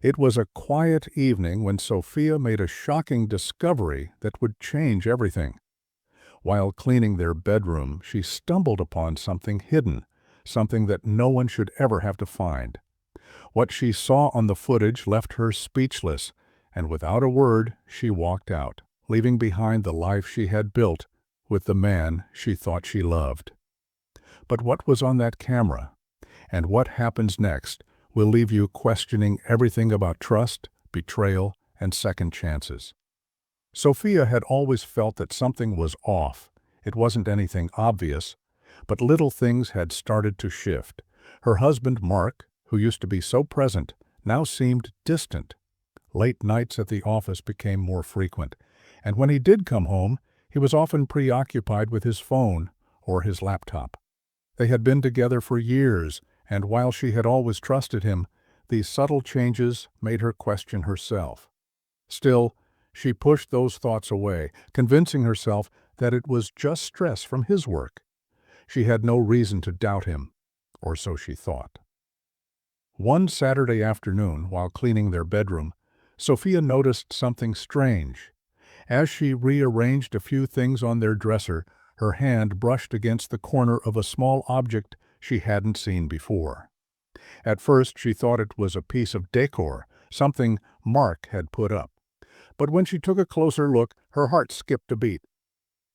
It was a quiet evening when Sophia made a shocking discovery that would change everything. While cleaning their bedroom, she stumbled upon something hidden, something that no one should ever have to find. What she saw on the footage left her speechless, and without a word, she walked out, leaving behind the life she had built with the man she thought she loved. But what was on that camera, and what happens next, will leave you questioning everything about trust, betrayal, and second chances. Sophia had always felt that something was off. It wasn't anything obvious, but little things had started to shift. Her husband, Mark, who used to be so present, now seemed distant. Late nights at the office became more frequent, and when he did come home, he was often preoccupied with his phone or his laptop. They had been together for years, and while she had always trusted him, these subtle changes made her question herself. Still, she pushed those thoughts away, convincing herself that it was just stress from his work. She had no reason to doubt him, or so she thought. One Saturday afternoon, while cleaning their bedroom, Sophia noticed something strange. As she rearranged a few things on their dresser, her hand brushed against the corner of a small object she hadn't seen before. At first, she thought it was a piece of decor, something Mark had put up. But when she took a closer look, her heart skipped a beat.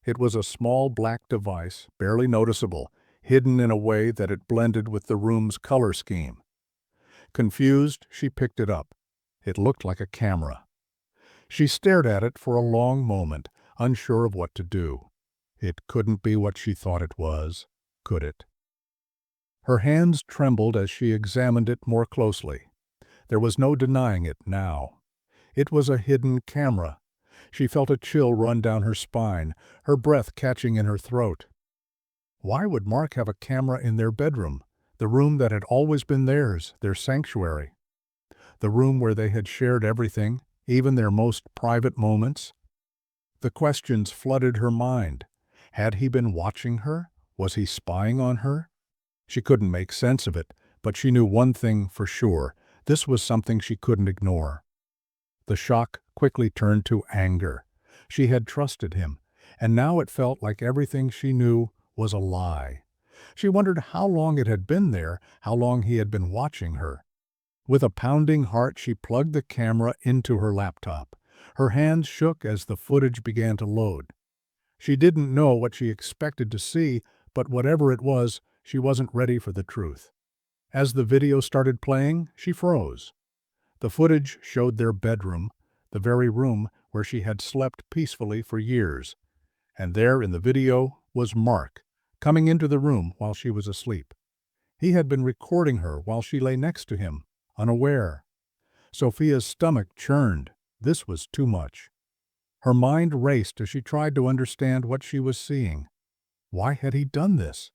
It was a small black device, barely noticeable, hidden in a way that it blended with the room's color scheme. Confused, she picked it up. It looked like a camera. She stared at it for a long moment, unsure of what to do. It couldn't be what she thought it was, could it? Her hands trembled as she examined it more closely. There was no denying it now. It was a hidden camera. She felt a chill run down her spine, her breath catching in her throat. Why would Mark have a camera in their bedroom, the room that had always been theirs, their sanctuary? The room where they had shared everything, even their most private moments? The questions flooded her mind. Had he been watching her? Was he spying on her? She couldn't make sense of it, but she knew one thing for sure. This was something she couldn't ignore. The shock quickly turned to anger. She had trusted him, and now it felt like everything she knew was a lie. She wondered how long it had been there, how long he had been watching her. With a pounding heart, she plugged the camera into her laptop. Her hands shook as the footage began to load. She didn't know what she expected to see, but whatever it was, she wasn't ready for the truth. As the video started playing, she froze. The footage showed their bedroom, the very room where she had slept peacefully for years. And there in the video was Mark, coming into the room while she was asleep. He had been recording her while she lay next to him, unaware. Sophia's stomach churned. This was too much. Her mind raced as she tried to understand what she was seeing. Why had he done this?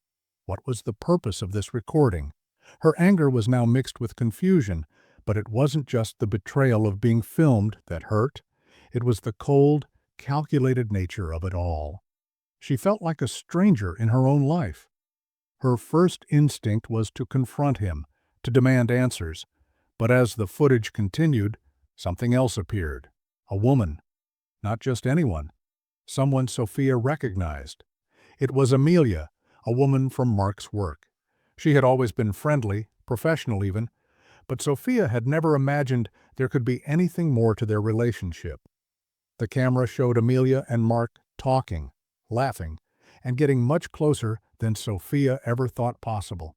What was the purpose of this recording? Her anger was now mixed with confusion, but it wasn't just the betrayal of being filmed that hurt. It was the cold, calculated nature of it all. She felt like a stranger in her own life. Her first instinct was to confront him, to demand answers. But as the footage continued, something else appeared. A woman. Not just anyone. Someone Sophia recognized. It was Amelia, a woman from Mark's work. She had always been friendly, professional even, but Sophia had never imagined there could be anything more to their relationship. The camera showed Amelia and Mark talking, laughing, and getting much closer than Sophia ever thought possible.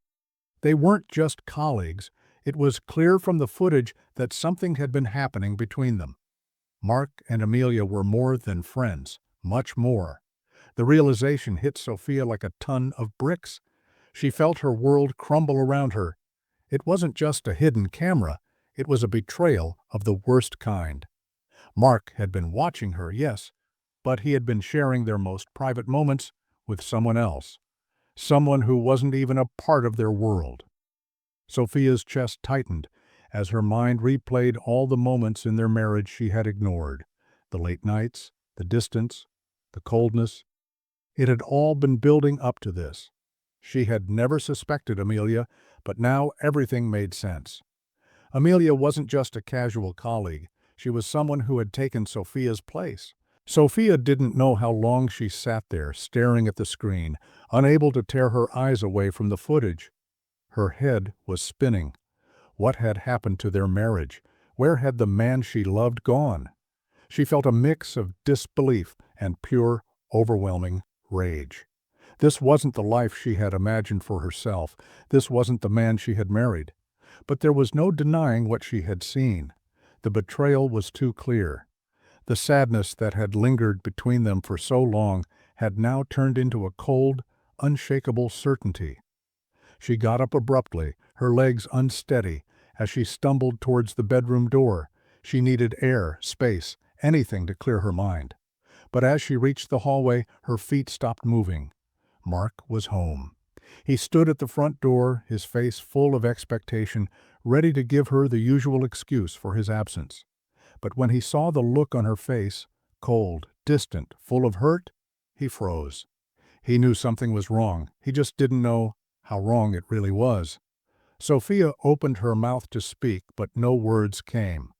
They weren't just colleagues. It was clear from the footage that something had been happening between them. Mark and Amelia were more than friends, much more. The realization hit Sophia like a ton of bricks. She felt her world crumble around her. It wasn't just a hidden camera, it was a betrayal of the worst kind. Mark had been watching her, yes, but he had been sharing their most private moments with someone else, someone who wasn't even a part of their world. Sophia's chest tightened as her mind replayed all the moments in their marriage she had ignored, the late nights, the distance, the coldness. It had all been building up to this. She had never suspected Amelia, but now everything made sense. Amelia wasn't just a casual colleague. She was someone who had taken Sophia's place. Sophia didn't know how long she sat there, staring at the screen, unable to tear her eyes away from the footage. Her head was spinning. What had happened to their marriage? Where had the man she loved gone? She felt a mix of disbelief and pure, overwhelming rage. This wasn't the life she had imagined for herself. This wasn't the man she had married. But there was no denying what she had seen. The betrayal was too clear. The sadness that had lingered between them for so long had now turned into a cold, unshakable certainty. She got up abruptly, her legs unsteady, as she stumbled towards the bedroom door. She needed air, space, anything to clear her mind. But as she reached the hallway, her feet stopped moving. Mark was home. He stood at the front door, his face full of expectation, ready to give her the usual excuse for his absence. But when he saw the look on her face, cold, distant, full of hurt, he froze. He knew something was wrong. He just didn't know how wrong it really was. Sophia opened her mouth to speak, but no words came.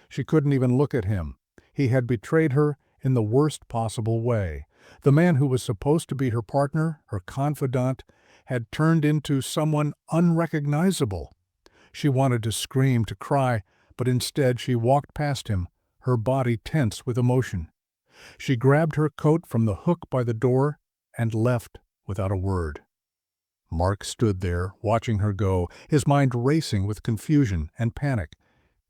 She couldn't even look at him. He had betrayed her in the worst possible way. The man who was supposed to be her partner, her confidant, had turned into someone unrecognizable. She wanted to scream, to cry, but instead she walked past him, her body tense with emotion. She grabbed her coat from the hook by the door and left without a word. Mark stood there, watching her go, his mind racing with confusion and panic.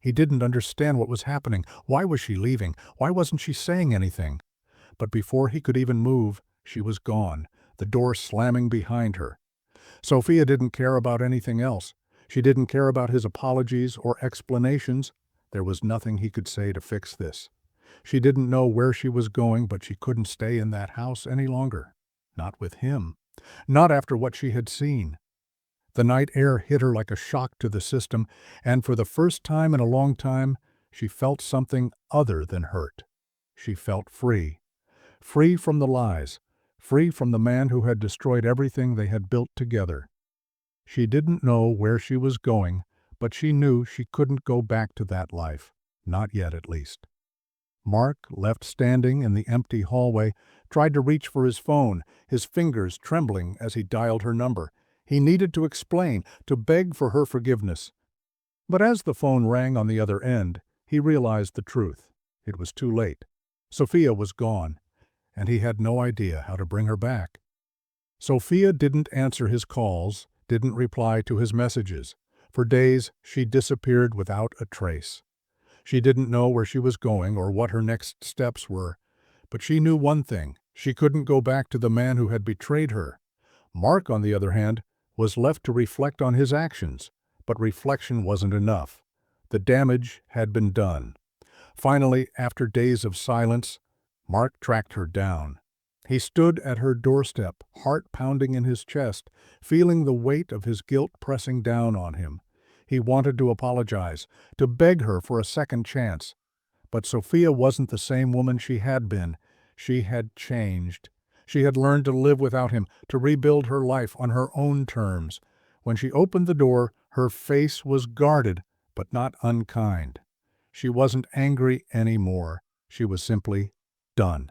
He didn't understand what was happening. Why was she leaving? Why wasn't she saying anything? But before he could even move, she was gone, the door slamming behind her. Sophia didn't care about anything else. She didn't care about his apologies or explanations. There was nothing he could say to fix this. She didn't know where she was going, but she couldn't stay in that house any longer. Not with him. Not after what she had seen. The night air hit her like a shock to the system, and for the first time in a long time, she felt something other than hurt. She felt free. Free from the lies. Free from the man who had destroyed everything they had built together. She didn't know where she was going, but she knew she couldn't go back to that life. Not yet, at least. Mark, left standing in the empty hallway, tried to reach for his phone, his fingers trembling as he dialed her number. He needed to explain, to beg for her forgiveness. But as the phone rang on the other end, he realized the truth. It was too late. Sophia was gone, and he had no idea how to bring her back. Sophia didn't answer his calls, didn't reply to his messages. For days, she disappeared without a trace. She didn't know where she was going or what her next steps were, but she knew one thing. She couldn't go back to the man who had betrayed her. Mark, on the other hand, was left to reflect on his actions, but reflection wasn't enough. The damage had been done. Finally, after days of silence, Mark tracked her down. He stood at her doorstep, heart pounding in his chest, feeling the weight of his guilt pressing down on him. He wanted to apologize, to beg her for a second chance. But Sophia wasn't the same woman she had been. She had changed. She had learned to live without him, to rebuild her life on her own terms. When she opened the door, her face was guarded, but not unkind. She wasn't angry anymore. She was simply done.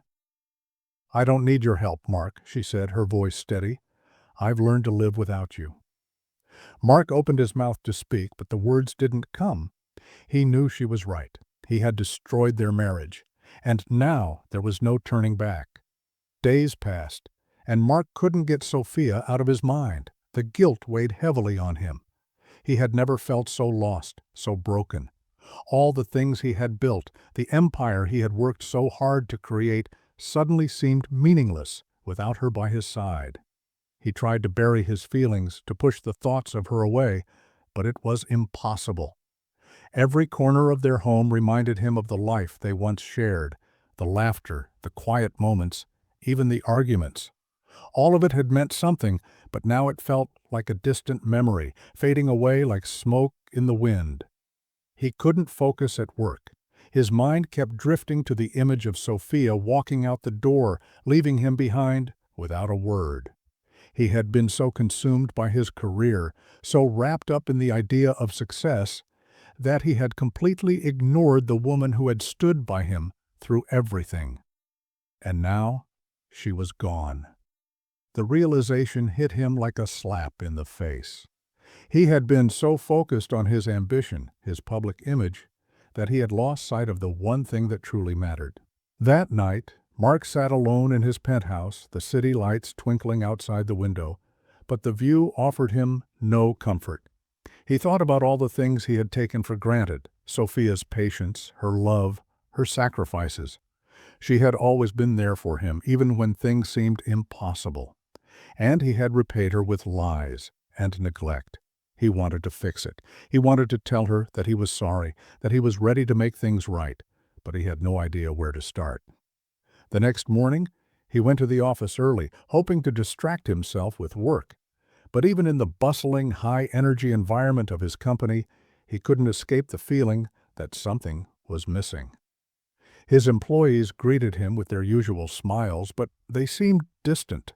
"I don't need your help, Mark," she said, her voice steady. "I've learned to live without you." Mark opened his mouth to speak, but the words didn't come. He knew she was right. He had destroyed their marriage, and now there was no turning back. Days passed, and Mark couldn't get Sophia out of his mind. The guilt weighed heavily on him. He had never felt so lost, so broken. All the things he had built, the empire he had worked so hard to create, suddenly seemed meaningless without her by his side. He tried to bury his feelings, to push the thoughts of her away, but it was impossible. Every corner of their home reminded him of the life they once shared, the laughter, the quiet moments, even the arguments. All of it had meant something, but now it felt like a distant memory, fading away like smoke in the wind. He couldn't focus at work. His mind kept drifting to the image of Sophia walking out the door, leaving him behind without a word. He had been so consumed by his career, so wrapped up in the idea of success, that he had completely ignored the woman who had stood by him through everything. And now she was gone. The realization hit him like a slap in the face. He had been so focused on his ambition, his public image, that he had lost sight of the one thing that truly mattered. That night, Mark sat alone in his penthouse, the city lights twinkling outside the window, but the view offered him no comfort. He thought about all the things he had taken for granted: Sophia's patience, her love, her sacrifices. She had always been there for him, even when things seemed impossible. And he had repaid her with lies and neglect. He wanted to fix it. He wanted to tell her that he was sorry, that he was ready to make things right, but he had no idea where to start. The next morning, he went to the office early, hoping to distract himself with work. But even in the bustling, high-energy environment of his company, he couldn't escape the feeling that something was missing. His employees greeted him with their usual smiles, but they seemed distant,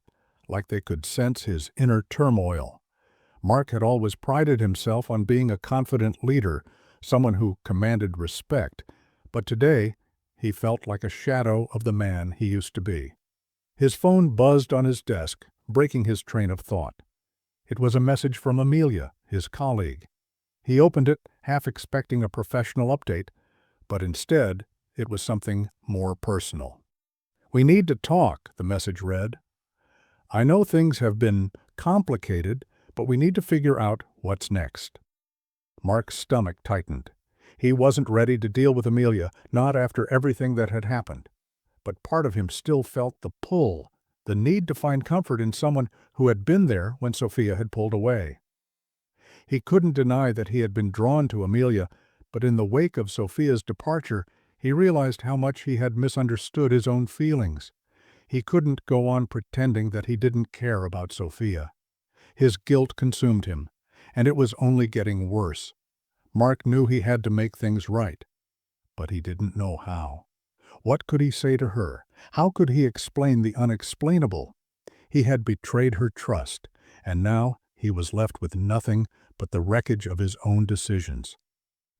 like they could sense his inner turmoil. Mark had always prided himself on being a confident leader, someone who commanded respect, but today he felt like a shadow of the man he used to be. His phone buzzed on his desk, breaking his train of thought. It was a message from Amelia, his colleague. He opened it, half expecting a professional update, but instead it was something more personal. "We need to talk," the message read. "I know things have been complicated, but we need to figure out what's next." Mark's stomach tightened. He wasn't ready to deal with Amelia, not after everything that had happened. But part of him still felt the pull, the need to find comfort in someone who had been there when Sophia had pulled away. He couldn't deny that he had been drawn to Amelia, but in the wake of Sophia's departure, he realized how much he had misunderstood his own feelings. He couldn't go on pretending that he didn't care about Sophia. His guilt consumed him, and it was only getting worse. Mark knew he had to make things right, but he didn't know how. What could he say to her? How could he explain the unexplainable? He had betrayed her trust, and now he was left with nothing but the wreckage of his own decisions.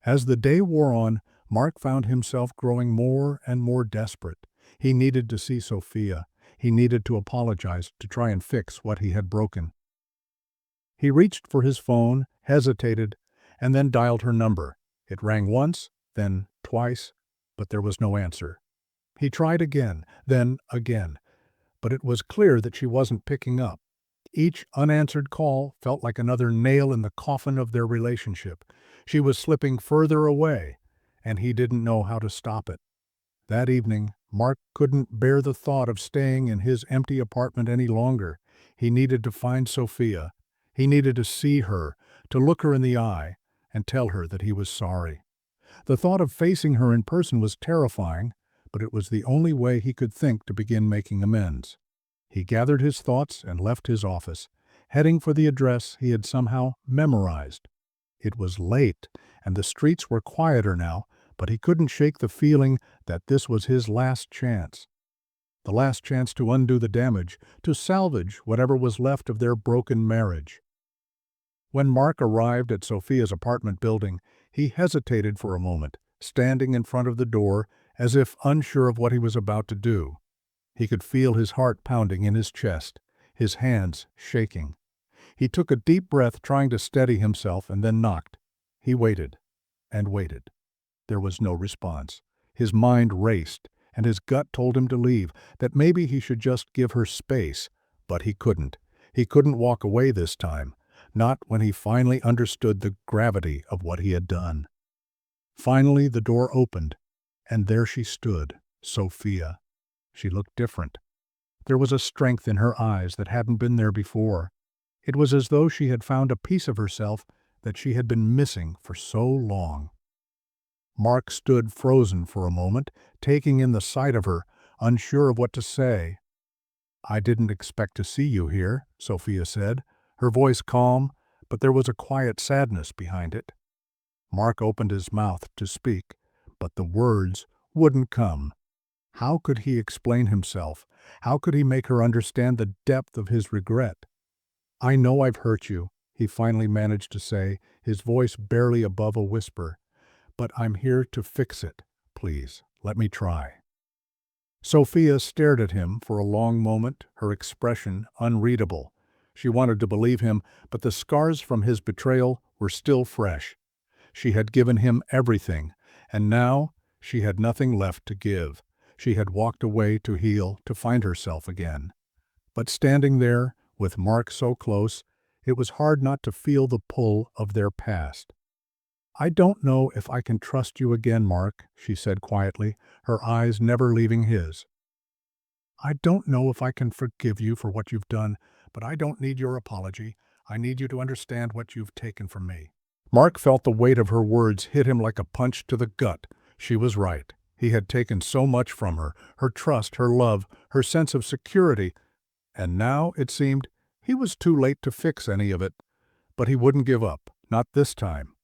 As the day wore on, Mark found himself growing more and more desperate. He needed to see Sophia. He needed to apologize, to try and fix what he had broken. He reached for his phone, hesitated, and then dialed her number. It rang once, then twice, but there was no answer. He tried again, then again, but it was clear that she wasn't picking up. Each unanswered call felt like another nail in the coffin of their relationship. She was slipping further away, and he didn't know how to stop it. That evening, Mark couldn't bear the thought of staying in his empty apartment any longer. He needed to find Sophia. He needed to see her, to look her in the eye, and tell her that he was sorry. The thought of facing her in person was terrifying, but it was the only way he could think to begin making amends. He gathered his thoughts and left his office, heading for the address he had somehow memorized. It was late, and the streets were quieter now, but he couldn't shake the feeling that this was his last chance. The last chance to undo the damage, to salvage whatever was left of their broken marriage. When Mark arrived at Sophia's apartment building, he hesitated for a moment, standing in front of the door as if unsure of what he was about to do. He could feel his heart pounding in his chest, his hands shaking. He took a deep breath, trying to steady himself, and then knocked. He waited and waited. There was no response. His mind raced, and his gut told him to leave, that maybe he should just give her space. But he couldn't. He couldn't walk away this time, not when he finally understood the gravity of what he had done. Finally, the door opened, and there she stood, Sophia. She looked different. There was a strength in her eyes that hadn't been there before. It was as though she had found a piece of herself that she had been missing for so long. Mark stood frozen for a moment, taking in the sight of her, unsure of what to say. "I didn't expect to see you here," Sophia said, her voice calm, but there was a quiet sadness behind it. Mark opened his mouth to speak, but the words wouldn't come. How could he explain himself? How could he make her understand the depth of his regret? "I know I've hurt you," he finally managed to say, his voice barely above a whisper. but I'm here to fix it. Please, let me try." Sophia stared at him for a long moment, her expression unreadable. She wanted to believe him, but the scars from his betrayal were still fresh. She had given him everything, and now she had nothing left to give. She had walked away to heal, to find herself again. But standing there, with Mark so close, it was hard not to feel the pull of their past. "I don't know if I can trust you again, Mark," she said quietly, her eyes never leaving his. "I don't know if I can forgive you for what you've done, but I don't need your apology. I need you to understand what you've taken from me." Mark felt the weight of her words hit him like a punch to the gut. She was right. He had taken so much from her, her trust, her love, her sense of security, and now, it seemed, he was too late to fix any of it. But he wouldn't give up, not this time.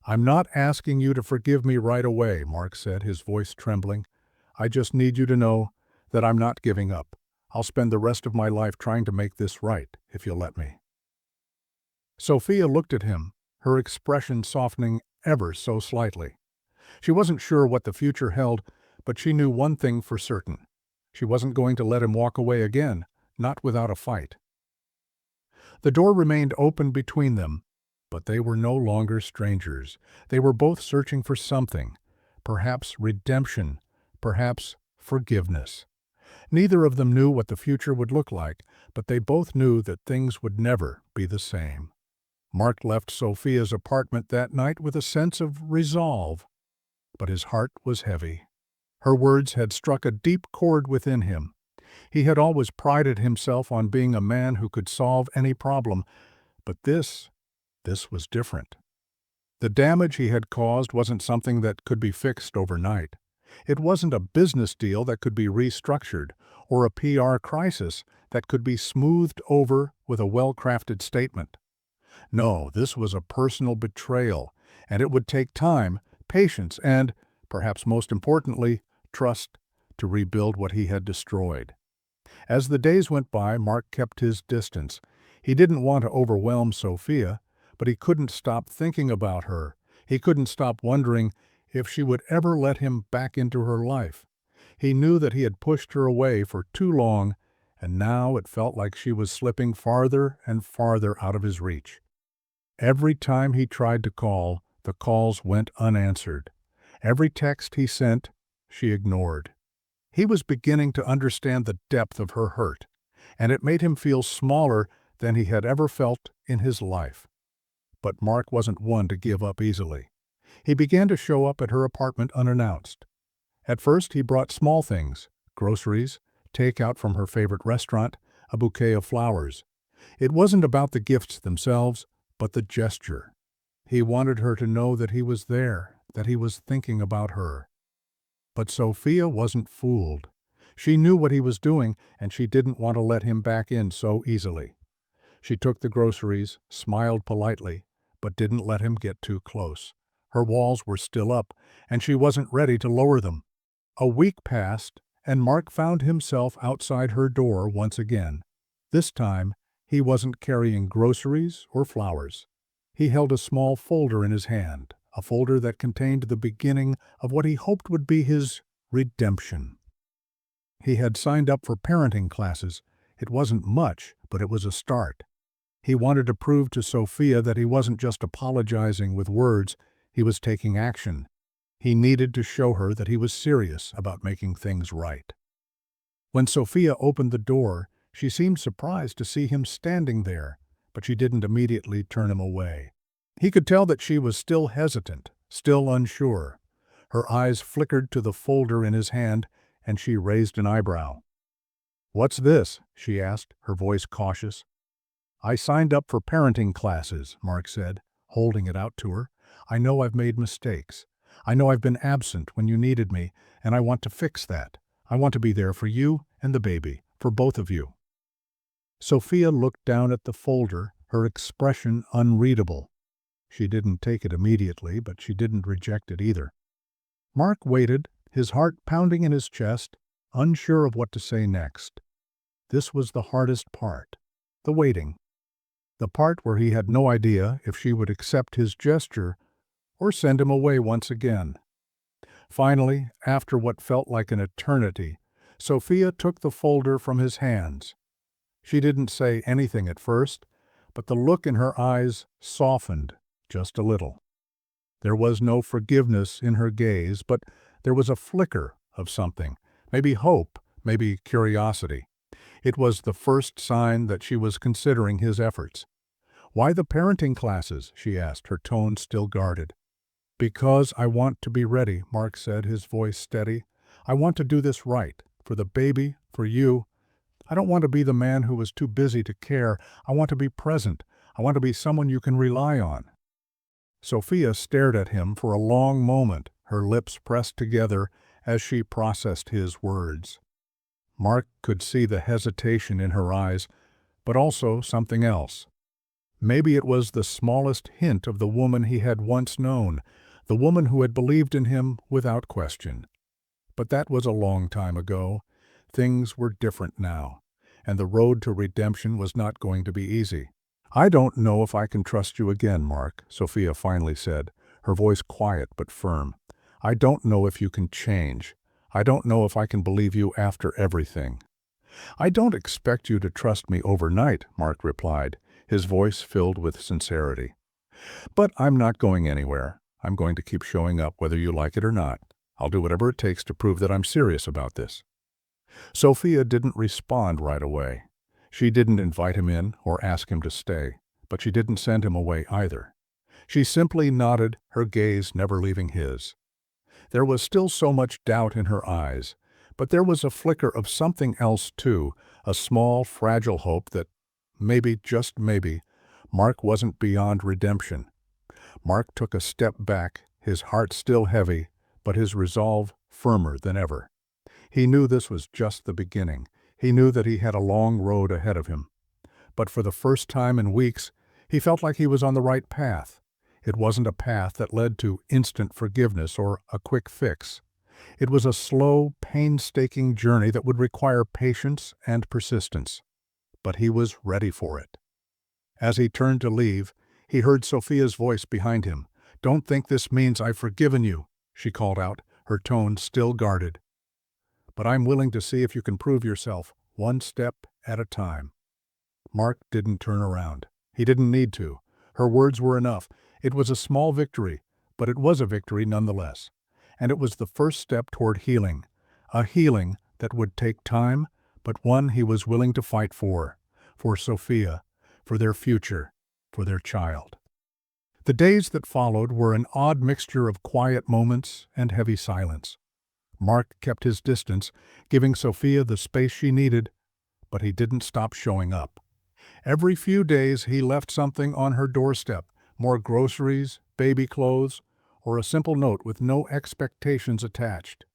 "I'm not asking you to forgive me right away," Mark said, his voice trembling. "I just need you to know that I'm not giving up. I'll spend the rest of my life trying to make this right, if you'll let me." Sophia looked at him, her expression softening ever so slightly. She wasn't sure what the future held, but she knew one thing for certain. She wasn't going to let him walk away again, not without a fight. The door remained open between them, but they were no longer strangers. They were both searching for something, perhaps redemption, perhaps forgiveness. Neither of them knew what the future would look like, but they both knew that things would never be the same. Mark left Sophia's apartment that night with a sense of resolve, but his heart was heavy. Her words had struck a deep chord within him. He had always prided himself on being a man who could solve any problem, but this was different. The damage he had caused wasn't something that could be fixed overnight. It wasn't a business deal that could be restructured, or a PR crisis that could be smoothed over with a well-crafted statement. No, this was a personal betrayal, and it would take time, patience, and, perhaps most importantly, trust to rebuild what he had destroyed. As the days went by, Mark kept his distance. He didn't want to overwhelm Sophia, but he couldn't stop thinking about her. He couldn't stop wondering if she would ever let him back into her life. He knew that he had pushed her away for too long, and now it felt like she was slipping farther and farther out of his reach. Every time he tried to call, the calls went unanswered. Every text he sent, she ignored. He was beginning to understand the depth of her hurt, and it made him feel smaller than he had ever felt in his life. But Mark wasn't one to give up easily. He began to show up at her apartment unannounced. At first he brought small things, groceries, takeout from her favorite restaurant, a bouquet of flowers. It wasn't about the gifts themselves, but the gesture. He wanted her to know that he was there, that he was thinking about her. But Sophia wasn't fooled. She knew what he was doing, and she didn't want to let him back in so easily. She took the groceries, smiled politely, but didn't let him get too close. Her walls were still up, and she wasn't ready to lower them. A week passed, and Mark found himself outside her door once again. This time, he wasn't carrying groceries or flowers. He held a small folder in his hand, a folder that contained the beginning of what he hoped would be his redemption. He had signed up for parenting classes. It wasn't much, but it was a start. He wanted to prove to Sophia that he wasn't just apologizing with words, he was taking action. He needed to show her that he was serious about making things right. When Sophia opened the door, she seemed surprised to see him standing there, but she didn't immediately turn him away. He could tell that she was still hesitant, still unsure. Her eyes flickered to the folder in his hand, and she raised an eyebrow. "What's this?" she asked, her voice cautious. "I signed up for parenting classes," Mark said, holding it out to her. "I know I've made mistakes. I know I've been absent when you needed me, and I want to fix that. I want to be there for you and the baby, for both of you." Sophia looked down at the folder, her expression unreadable. She didn't take it immediately, but she didn't reject it either. Mark waited, his heart pounding in his chest, unsure of what to say next. This was the hardest part, the waiting. The part where he had no idea if she would accept his gesture or send him away once again. Finally, after what felt like an eternity, Sophia took the folder from his hands. She didn't say anything at first, but the look in her eyes softened just a little. There was no forgiveness in her gaze, but there was a flicker of something, maybe hope, maybe curiosity. It was the first sign that she was considering his efforts. "Why the parenting classes?" she asked, her tone still guarded. "Because I want to be ready," Mark said, his voice steady. "I want to do this right, for the baby, for you. I don't want to be the man who was too busy to care. I want to be present. I want to be someone you can rely on." Sophia stared at him for a long moment, her lips pressed together as she processed his words. Mark could see the hesitation in her eyes, but also something else. Maybe it was the smallest hint of the woman he had once known, the woman who had believed in him without question. But that was a long time ago. Things were different now, and the road to redemption was not going to be easy. "I don't know if I can trust you again, Mark," Sophia finally said, her voice quiet but firm. "I don't know if you can change. I don't know if I can believe you after everything." "I don't expect you to trust me overnight," Mark replied, his voice filled with sincerity. "But I'm not going anywhere. I'm going to keep showing up whether you like it or not. I'll do whatever it takes to prove that I'm serious about this." Sophia didn't respond right away. She didn't invite him in or ask him to stay, but she didn't send him away either. She simply nodded, her gaze never leaving his. There was still so much doubt in her eyes, but there was a flicker of something else too, a small, fragile hope that maybe, just maybe, Mark wasn't beyond redemption. Mark took a step back, his heart still heavy, but his resolve firmer than ever. He knew this was just the beginning. He knew that he had a long road ahead of him. But for the first time in weeks, he felt like he was on the right path. It wasn't a path that led to instant forgiveness or a quick fix. It was a slow, painstaking journey that would require patience and persistence. But he was ready for it. As he turned to leave, he heard Sophia's voice behind him. "Don't think this means I've forgiven you," she called out, her tone still guarded. "But I'm willing to see if you can prove yourself, one step at a time." Mark didn't turn around. He didn't need to. Her words were enough. It was a small victory, but it was a victory nonetheless. And it was the first step toward healing. A healing that would take time, but one he was willing to fight for Sophia, for their future, for their child. The days that followed were an odd mixture of quiet moments and heavy silence. Mark kept his distance, giving Sophia the space she needed, but he didn't stop showing up. Every few days he left something on her doorstep, more groceries, baby clothes, or a simple note with no expectations attached.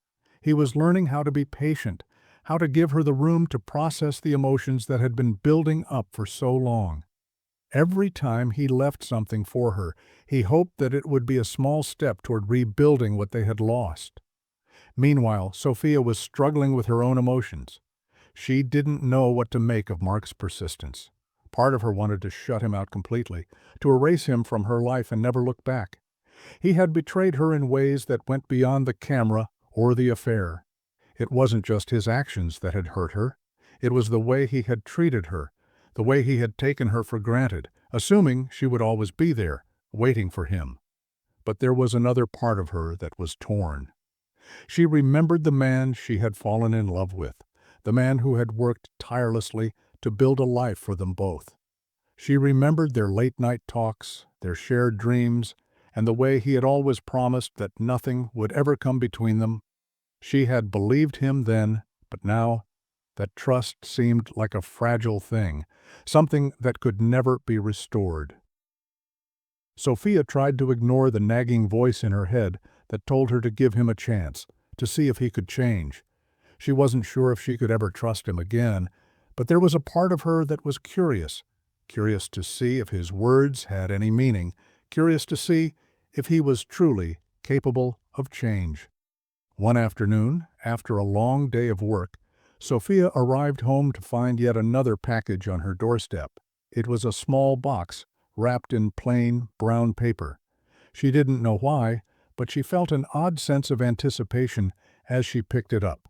He was learning how to be patient, how to give her the room to process the emotions that had been building up for so long. Every time he left something for her, he hoped that it would be a small step toward rebuilding what they had lost. Meanwhile, Sophia was struggling with her own emotions. She didn't know what to make of Mark's persistence. Part of her wanted to shut him out completely, to erase him from her life and never look back. He had betrayed her in ways that went beyond the camera or the affair. It wasn't just his actions that had hurt her. It was the way he had treated her, the way he had taken her for granted, assuming she would always be there, waiting for him. But there was another part of her that was torn. She remembered the man she had fallen in love with, the man who had worked tirelessly to build a life for them both. She remembered their late-night talks, their shared dreams, and the way he had always promised that nothing would ever come between them. She had believed him then, but now that trust seemed like a fragile thing, something that could never be restored. Sophia tried to ignore the nagging voice in her head that told her to give him a chance, to see if he could change. She wasn't sure if she could ever trust him again, but there was a part of her that was curious to see if his words had any meaning, curious to see if he was truly capable of change. One afternoon, after a long day of work, Sophia arrived home to find yet another package on her doorstep. It was a small box, wrapped in plain, brown paper. She didn't know why, but she felt an odd sense of anticipation as she picked it up.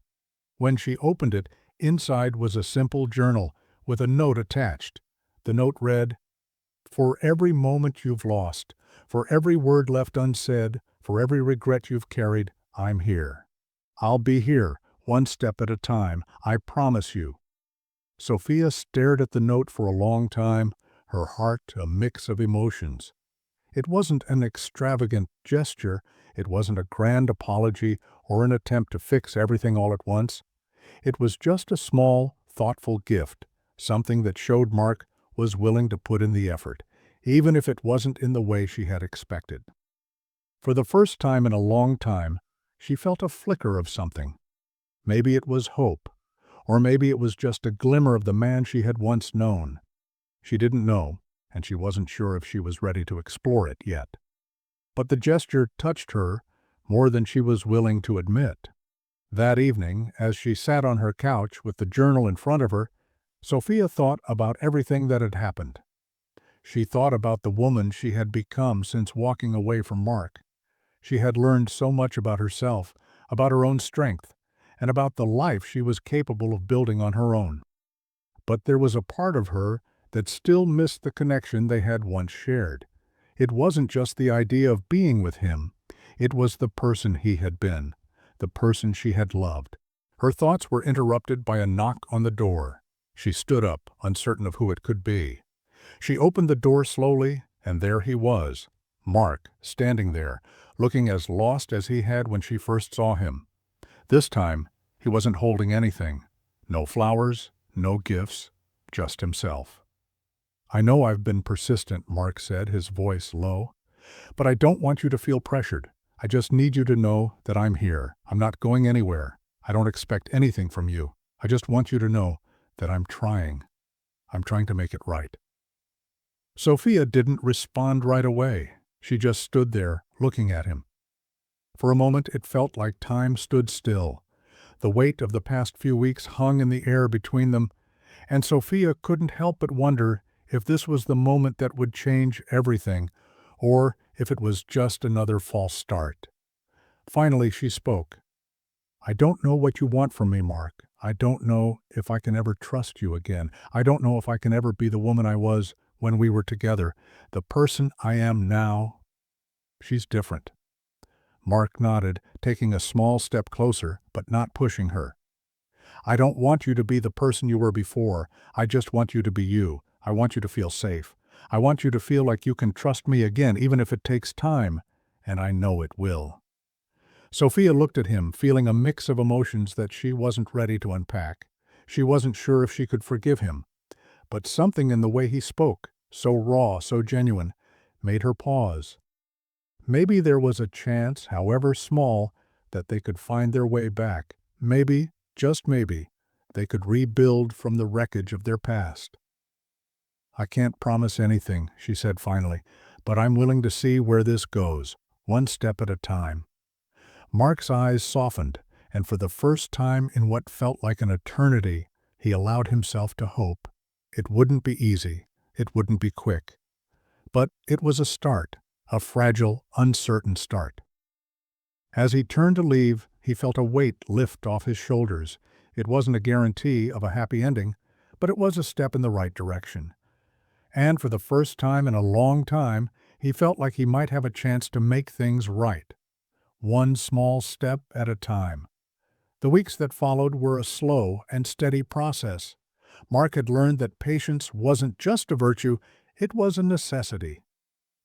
When she opened it, inside was a simple journal with a note attached. The note read, "For every moment you've lost, for every word left unsaid, for every regret you've carried, I'm here. I'll be here, one step at a time, I promise you." Sophia stared at the note for a long time, her heart a mix of emotions. It wasn't an extravagant gesture, it wasn't a grand apology or an attempt to fix everything all at once. It was just a small, thoughtful gift, something that showed Mark was willing to put in the effort, even if it wasn't in the way she had expected. For the first time in a long time, she felt a flicker of something. Maybe it was hope, or maybe it was just a glimmer of the man she had once known. She didn't know, and she wasn't sure if she was ready to explore it yet. But the gesture touched her more than she was willing to admit. That evening, as she sat on her couch with the journal in front of her, Sophia thought about everything that had happened. She thought about the woman she had become since walking away from Mark. She had learned so much about herself, about her own strength, and about the life she was capable of building on her own. But there was a part of her that still missed the connection they had once shared. It wasn't just the idea of being with him, it was the person he had been, the person she had loved. Her thoughts were interrupted by a knock on the door. She stood up, uncertain of who it could be. She opened the door slowly, and there he was, Mark, standing there, looking as lost as he had when she first saw him. This time, he wasn't holding anything. No flowers, no gifts, just himself. "I know I've been persistent," Mark said, his voice low, "but I don't want you to feel pressured. I just need you to know that I'm here. I'm not going anywhere. I don't expect anything from you. I just want you to know that I'm trying. I'm trying to make it right." Sophia didn't respond right away. She just stood there, looking at him. For a moment it felt like time stood still. The weight of the past few weeks hung in the air between them, and Sophia couldn't help but wonder if this was the moment that would change everything, or if it was just another false start. Finally she spoke. "I don't know what you want from me, Mark. I don't know if I can ever trust you again. I don't know if I can ever be the woman I was when we were together. The person I am now, she's different." Mark nodded, taking a small step closer, but not pushing her. "I don't want you to be the person you were before. I just want you to be you. I want you to feel safe. I want you to feel like you can trust me again, even if it takes time, and I know it will." Sophia looked at him, feeling a mix of emotions that she wasn't ready to unpack. She wasn't sure if she could forgive him, but something in the way he spoke, so raw, so genuine, made her pause. Maybe there was a chance, however small, that they could find their way back. Maybe, just maybe, they could rebuild from the wreckage of their past. "I can't promise anything," she said finally, "but I'm willing to see where this goes, one step at a time." Mark's eyes softened, and for the first time in what felt like an eternity, he allowed himself to hope. It wouldn't be easy, it wouldn't be quick. But it was a start, a fragile, uncertain start. As he turned to leave, he felt a weight lift off his shoulders. It wasn't a guarantee of a happy ending, but it was a step in the right direction. And for the first time in a long time, he felt like he might have a chance to make things right. One small step at a time. The weeks that followed were a slow and steady process. Mark had learned that patience wasn't just a virtue, it was a necessity.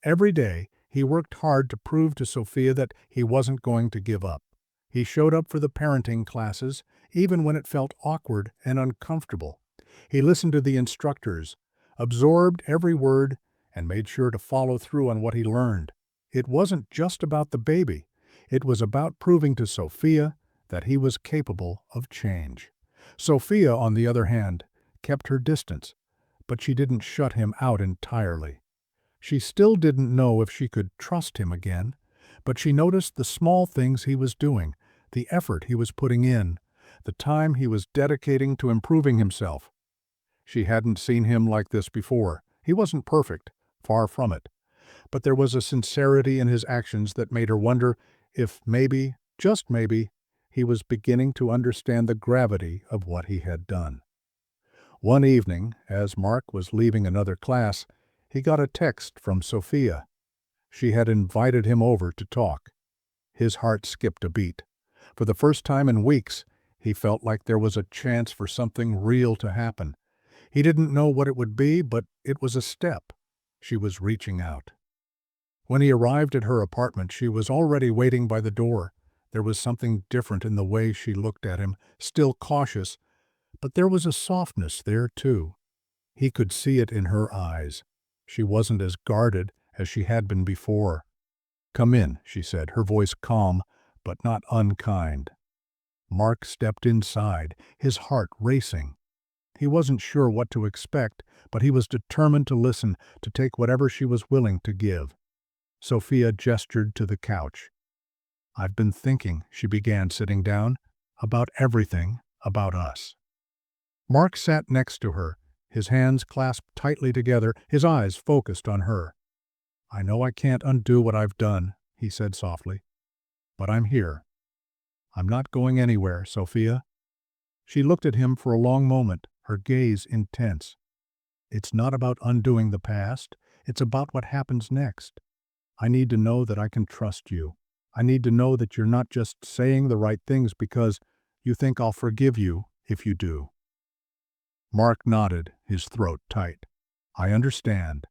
Every day, he worked hard to prove to Sophia that he wasn't going to give up. He showed up for the parenting classes, even when it felt awkward and uncomfortable. He listened to the instructors, absorbed every word, and made sure to follow through on what he learned. It wasn't just about the baby. It was about proving to Sophia that he was capable of change. Sophia, on the other hand, kept her distance, but she didn't shut him out entirely. She still didn't know if she could trust him again, but she noticed the small things he was doing, the effort he was putting in, the time he was dedicating to improving himself. She hadn't seen him like this before. He wasn't perfect, far from it. but there was a sincerity in his actions that made her wonder if maybe, just maybe, he was beginning to understand the gravity of what he had done. One evening, as Mark was leaving another class, he got a text from Sophia. She had invited him over to talk. His heart skipped a beat. For the first time in weeks, he felt like there was a chance for something real to happen. He didn't know what it would be, but it was a step. She was reaching out. When he arrived at her apartment, she was already waiting by the door. There was something different in the way she looked at him, still cautious, but there was a softness there, too. He could see it in her eyes. She wasn't as guarded as she had been before. "Come in," she said, her voice calm, but not unkind. Mark stepped inside, his heart racing. He wasn't sure what to expect, but he was determined to listen, to take whatever she was willing to give. Sophia gestured to the couch. "I've been thinking," she began, sitting down, "about everything, about us." Mark sat next to her, his hands clasped tightly together, his eyes focused on her. "I know I can't undo what I've done," he said softly, "but I'm here. I'm not going anywhere, Sophia." She looked at him for a long moment, her gaze intense. "It's not about undoing the past. It's about what happens next. I need to know that I can trust you. I need to know that you're not just saying the right things because you think I'll forgive you if you do." Mark nodded, his throat tight. "I understand.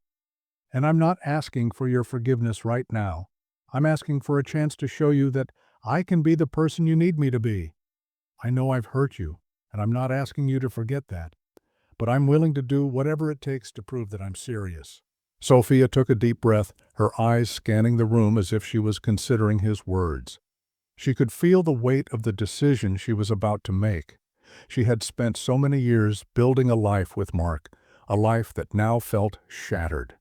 And I'm not asking for your forgiveness right now. I'm asking for a chance to show you that I can be the person you need me to be. I know I've hurt you, and I'm not asking you to forget that. But I'm willing to do whatever it takes to prove that I'm serious." Sophia took a deep breath, her eyes scanning the room as if she was considering his words. She could feel the weight of the decision she was about to make. She had spent so many years building a life with Mark, a life that now felt shattered.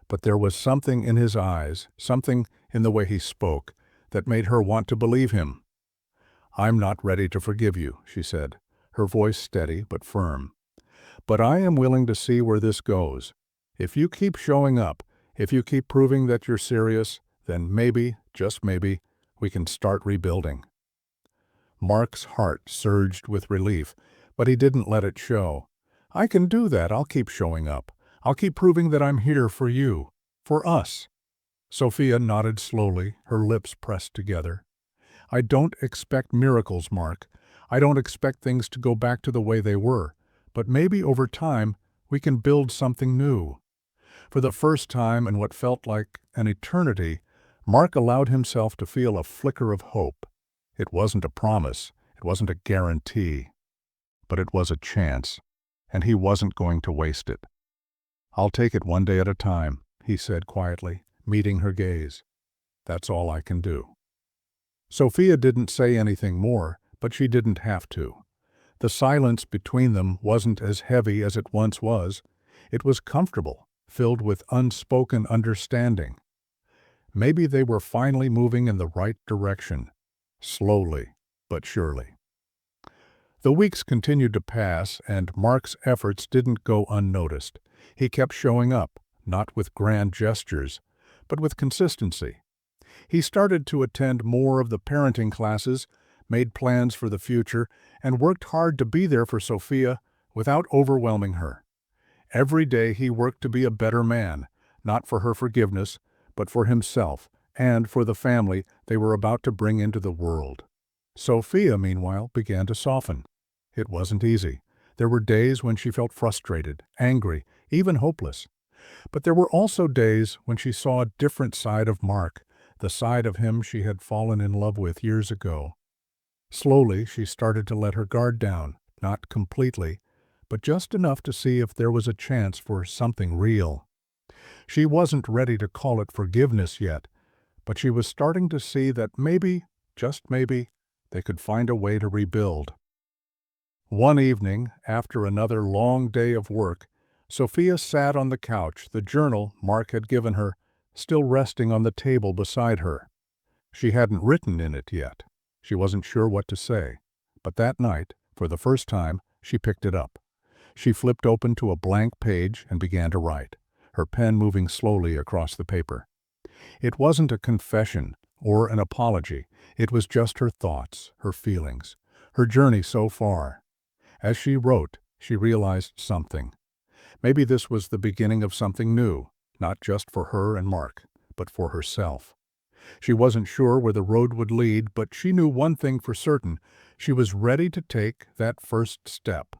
But there was something in his eyes, something in the way he spoke, that made her want to believe him. "I'm not ready to forgive you," she said, her voice steady but firm. "But I am willing to see where this goes. If you keep showing up, if you keep proving that you're serious, then maybe, just maybe, we can start rebuilding." Mark's heart surged with relief, but he didn't let it show. "I can do that. I'll keep showing up. I'll keep proving that I'm here for you, for us." Sophia nodded slowly, her lips pressed together. "I don't expect miracles, Mark. I don't expect things to go back to the way they were. But maybe over time, we can build something new." For the first time in what felt like an eternity, Mark allowed himself to feel a flicker of hope. It wasn't a promise, it wasn't a guarantee, but it was a chance, and he wasn't going to waste it. "I'll take it one day at a time," he said quietly, meeting her gaze. "That's all I can do." Sophia didn't say anything more, but she didn't have to. The silence between them wasn't as heavy as it once was. It was comfortable, filled with unspoken understanding. Maybe they were finally moving in the right direction, slowly but surely. The weeks continued to pass, and Mark's efforts didn't go unnoticed. He kept showing up, not with grand gestures, but with consistency. He started to attend more of the parenting classes, made plans for the future, and worked hard to be there for Sophia without overwhelming her. Every day he worked to be a better man, not for her forgiveness, but for himself and for the family they were about to bring into the world. Sophia, meanwhile, began to soften. It wasn't easy. There were days when she felt frustrated, angry, even hopeless. But there were also days when she saw a different side of Mark, the side of him she had fallen in love with years ago. Slowly, she started to let her guard down, not completely, but just enough to see if there was a chance for something real. She wasn't ready to call it forgiveness yet, but she was starting to see that maybe, just maybe, they could find a way to rebuild. One evening, after another long day of work, Sophia sat on the couch, the journal Mark had given her, still resting on the table beside her. She hadn't written in it yet. She wasn't sure what to say. But that night, for the first time, she picked it up. She flipped open to a blank page and began to write. her pen moving slowly across the paper. It wasn't a confession or an apology. It was just her thoughts, her feelings, her journey so far. As she wrote, she realized something. Maybe this was the beginning of something new, not just for her and Mark, but for herself. She wasn't sure where the road would lead, but she knew one thing for certain. She was ready to take that first step.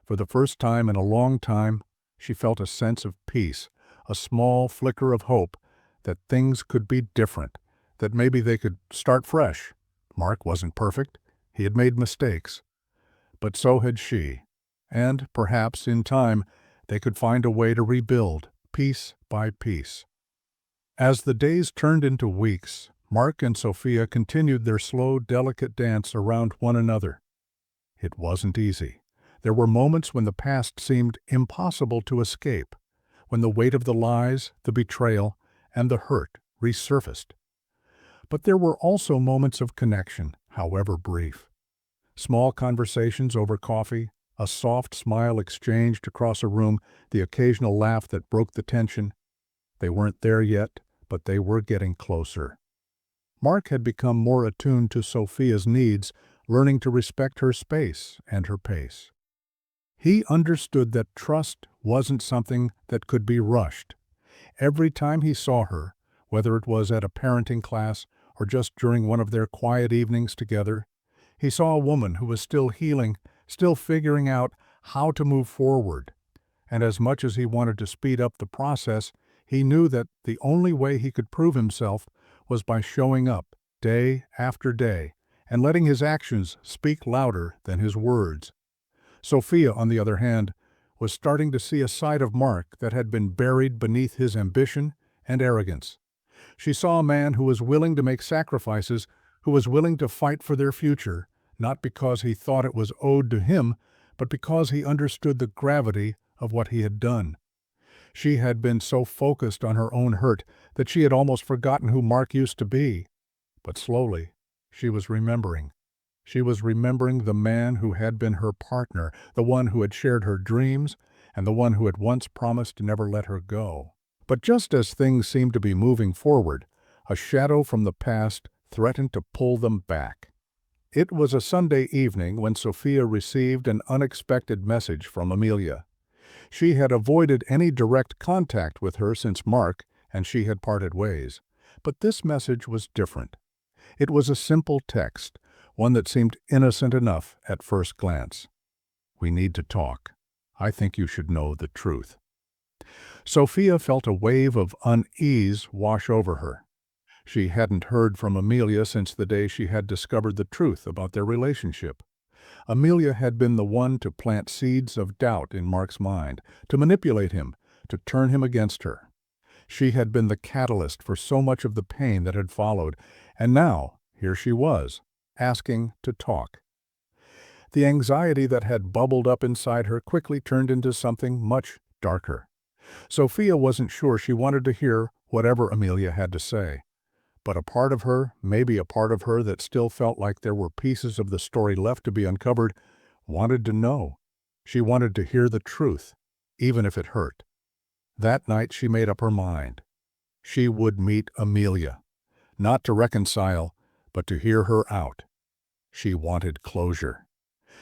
For the first time in a long time, she felt a sense of peace, a small flicker of hope that things could be different, that maybe they could start fresh. Mark wasn't perfect. He had made mistakes. But so had she. And, perhaps, in time, they could find a way to rebuild, piece by piece. As the days turned into weeks, Mark and Sophia continued their slow, delicate dance around one another. It wasn't easy. There were moments when the past seemed impossible to escape, when the weight of the lies, the betrayal, and the hurt resurfaced. But there were also moments of connection, however brief. Small conversations over coffee, a soft smile exchanged across a room, the occasional laugh that broke the tension. They weren't there yet, but they were getting closer. Mark had become more attuned to Sophia's needs, learning to respect her space and her pace. He understood that trust wasn't something that could be rushed. Every time he saw her, whether it was at a parenting class or just during one of their quiet evenings together, he saw a woman who was still healing, still figuring out how to move forward. And as much as he wanted to speed up the process, he knew that the only way he could prove himself was by showing up day after day and letting his actions speak louder than his words. Sophia, on the other hand, was starting to see a side of Mark that had been buried beneath his ambition and arrogance. She saw a man who was willing to make sacrifices, who was willing to fight for their future, not because he thought it was owed to him, but because he understood the gravity of what he had done. She had been so focused on her own hurt that she had almost forgotten who Mark used to be. But slowly, she was remembering. She was remembering the man who had been her partner, the one who had shared her dreams, and the one who had once promised to never let her go. But just as things seemed to be moving forward, a shadow from the past threatened to pull them back. It was a Sunday evening when Sophia received an unexpected message from Amelia. She had avoided any direct contact with her since Mark and she had parted ways. But this message was different. It was a simple text, one that seemed innocent enough at first glance. "We need to talk. I think you should know the truth." Sophia felt a wave of unease wash over her. She hadn't heard from Amelia since the day she had discovered the truth about their relationship. Amelia had been the one to plant seeds of doubt in Mark's mind, to manipulate him, to turn him against her. She had been the catalyst for so much of the pain that had followed, and now, here she was, asking to talk. The anxiety that had bubbled up inside her quickly turned into something much darker. Sophia wasn't sure she wanted to hear whatever Amelia had to say. But a part of her, maybe a part of her that still felt like there were pieces of the story left to be uncovered, wanted to know. She wanted to hear the truth, even if it hurt. That night she made up her mind. She would meet Amelia, not to reconcile, but to hear her out. She wanted closure.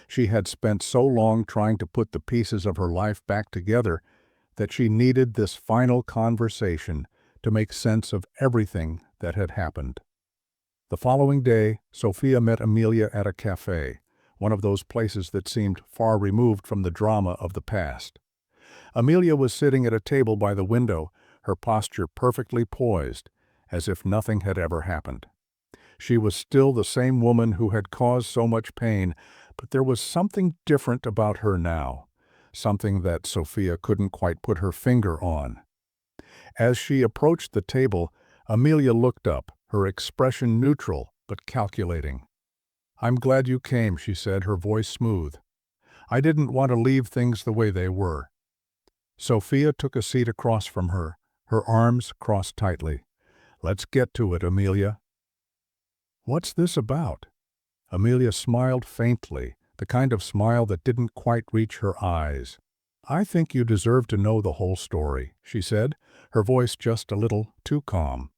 She had spent so long trying to put the pieces of her life back together that she needed this final conversation to make sense of everything that had happened. The following day, Sophia met Amelia at a cafe, one of those places that seemed far removed from the drama of the past. Amelia was sitting at a table by the window, her posture perfectly poised, as if nothing had ever happened. She was still the same woman who had caused so much pain, but there was something different about her now, something that Sophia couldn't quite put her finger on. As she approached the table, Amelia looked up, her expression neutral but calculating. "I'm glad you came," she said, her voice smooth. "I didn't want to leave things the way they were." Sophia took a seat across from her, her arms crossed tightly. "Let's get to it, Amelia." "What's this about?" Amelia smiled faintly, the kind of smile that didn't quite reach her eyes. "I think you deserve to know the whole story," she said, her voice just a little too calm.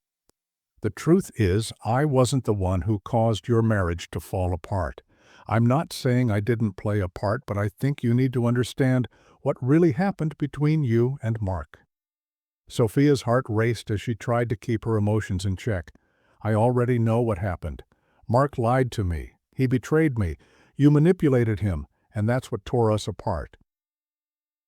"The truth is, I wasn't the one who caused your marriage to fall apart. I'm not saying I didn't play a part, but I think you need to understand what really happened between you and Mark." Sophia's heart raced as she tried to keep her emotions in check. "I already know what happened. Mark lied to me. He betrayed me. You manipulated him, and that's what tore us apart."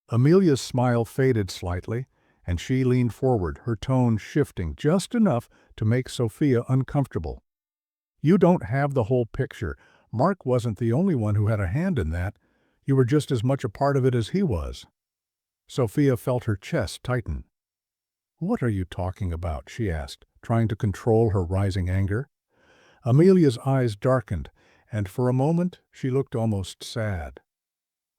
Amelia's smile faded slightly, and she leaned forward, her tone shifting just enough to make Sophia uncomfortable. "You don't have the whole picture. Mark wasn't the only one who had a hand in that. You were just as much a part of it as he was." Sophia felt her chest tighten. "What are you talking about?" she asked, trying to control her rising anger. Amelia's eyes darkened, and for a moment she looked almost sad.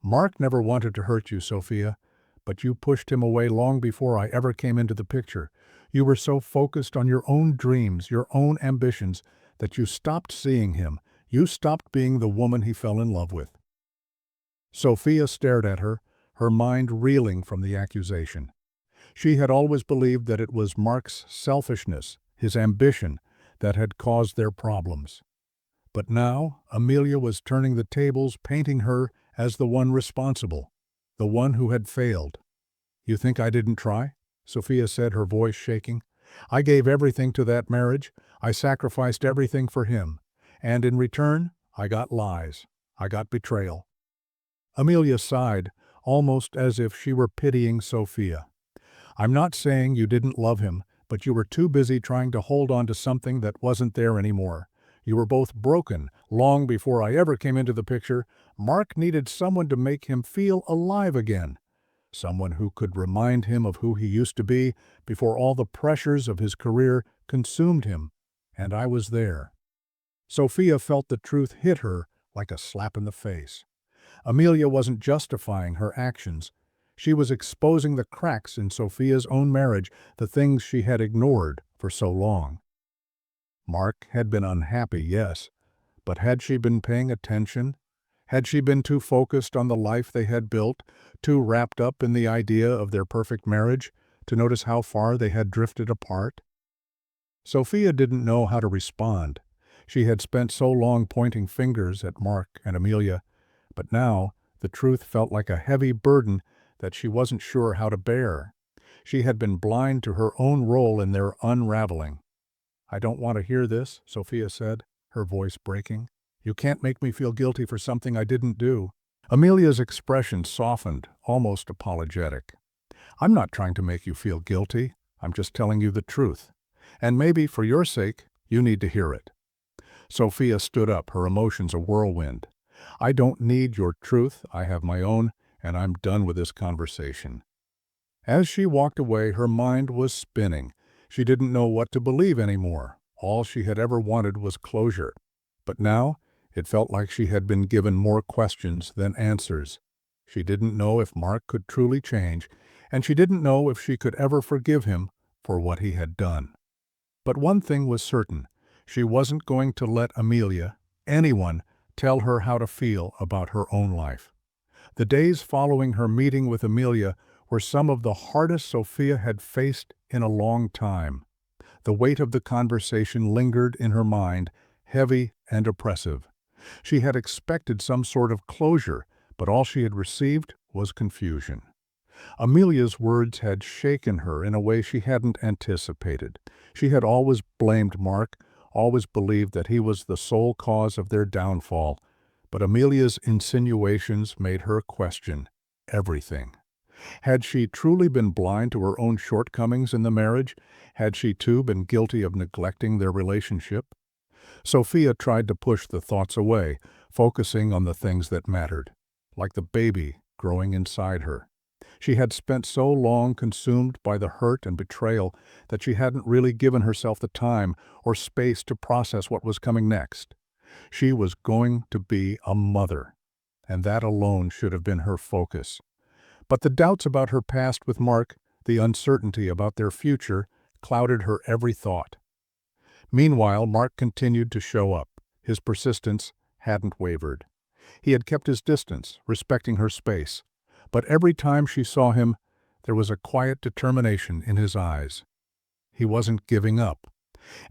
"Mark never wanted to hurt you, Sophia, but you pushed him away long before I ever came into the picture. You were so focused on your own dreams, your own ambitions, that you stopped seeing him. You stopped being the woman he fell in love with." Sophia stared at her, her mind reeling from the accusation. She had always believed that it was Mark's selfishness, his ambition, that had caused their problems. But now Amelia was turning the tables, painting her as the one responsible, the one who had failed. "You think I didn't try?" Sophia said, her voice shaking. "I gave everything to that marriage. I sacrificed everything for him. And in return, I got lies. I got betrayal." Amelia sighed, almost as if she were pitying Sophia. "I'm not saying you didn't love him, but you were too busy trying to hold on to something that wasn't there anymore. You were both broken long before I ever came into the picture. Mark needed someone to make him feel alive again, someone who could remind him of who he used to be before all the pressures of his career consumed him, and I was there." Sophia felt the truth hit her like a slap in the face. Amelia wasn't justifying her actions. She was exposing the cracks in Sophia's own marriage, the things she had ignored for so long. Mark had been unhappy, yes, but had she been paying attention? Had she been too focused on the life they had built, too wrapped up in the idea of their perfect marriage, to notice how far they had drifted apart? Sophia didn't know how to respond. She had spent so long pointing fingers at Mark and Amelia, but now the truth felt like a heavy burden that she wasn't sure how to bear. She had been blind to her own role in their unraveling. "I don't want to hear this," Sophia said, her voice breaking. "You can't make me feel guilty for something I didn't do." Amelia's expression softened, almost apologetic. "I'm not trying to make you feel guilty. I'm just telling you the truth. And maybe, for your sake, you need to hear it." Sophia stood up, her emotions a whirlwind. "I don't need your truth. I have my own, and I'm done with this conversation." As she walked away, her mind was spinning. She didn't know what to believe anymore. All she had ever wanted was closure. But now, it felt like she had been given more questions than answers. She didn't know if Mark could truly change, and she didn't know if she could ever forgive him for what he had done. But one thing was certain. She wasn't going to let Amelia, anyone, tell her how to feel about her own life. The days following her meeting with Amelia were some of the hardest Sophia had faced in a long time. The weight of the conversation lingered in her mind, heavy and oppressive. She had expected some sort of closure, but all she had received was confusion. Amelia's words had shaken her in a way she hadn't anticipated. She had always blamed Mark, always believed that he was the sole cause of their downfall, but Amelia's insinuations made her question everything. Had she truly been blind to her own shortcomings in the marriage? Had she too been guilty of neglecting their relationship? Sophia tried to push the thoughts away, focusing on the things that mattered, like the baby growing inside her. She had spent so long consumed by the hurt and betrayal that she hadn't really given herself the time or space to process what was coming next. She was going to be a mother, and that alone should have been her focus. But the doubts about her past with Mark, the uncertainty about their future, clouded her every thought. Meanwhile, Mark continued to show up. His persistence hadn't wavered. He had kept his distance, respecting her space. But every time she saw him, there was a quiet determination in his eyes. He wasn't giving up.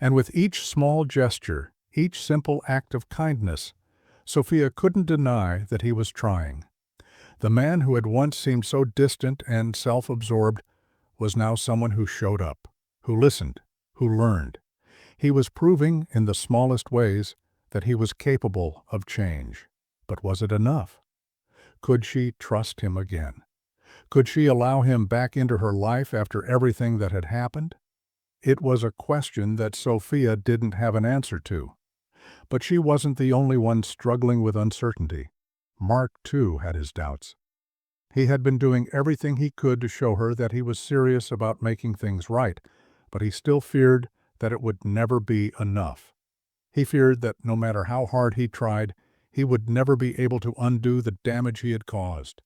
And with each small gesture, each simple act of kindness, Sophia couldn't deny that he was trying. The man who had once seemed so distant and self-absorbed was now someone who showed up, who listened, who learned. He was proving, in the smallest ways, that he was capable of change. But was it enough? Could she trust him again? Could she allow him back into her life after everything that had happened? It was a question that Sophia didn't have an answer to. But she wasn't the only one struggling with uncertainty. Mark, too, had his doubts. He had been doing everything he could to show her that he was serious about making things right, but he still feared that it would never be enough. He feared that no matter how hard he tried, he would never be able to undo the damage he had caused.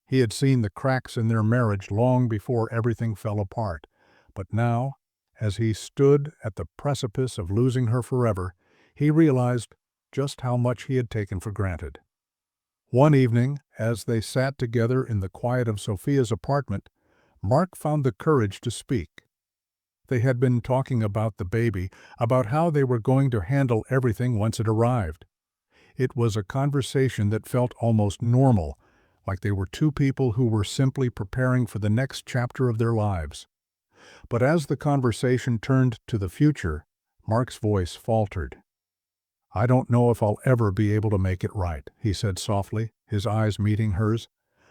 He had seen the cracks in their marriage long before everything fell apart, but now, as he stood at the precipice of losing her forever, he realized just how much he had taken for granted. One evening, as they sat together in the quiet of Sophia's apartment, Mark found the courage to speak. They had been talking about the baby, about how they were going to handle everything once it arrived. It was a conversation that felt almost normal, like they were two people who were simply preparing for the next chapter of their lives. But as the conversation turned to the future, Mark's voice faltered. "I don't know if I'll ever be able to make it right," he said softly, his eyes meeting hers.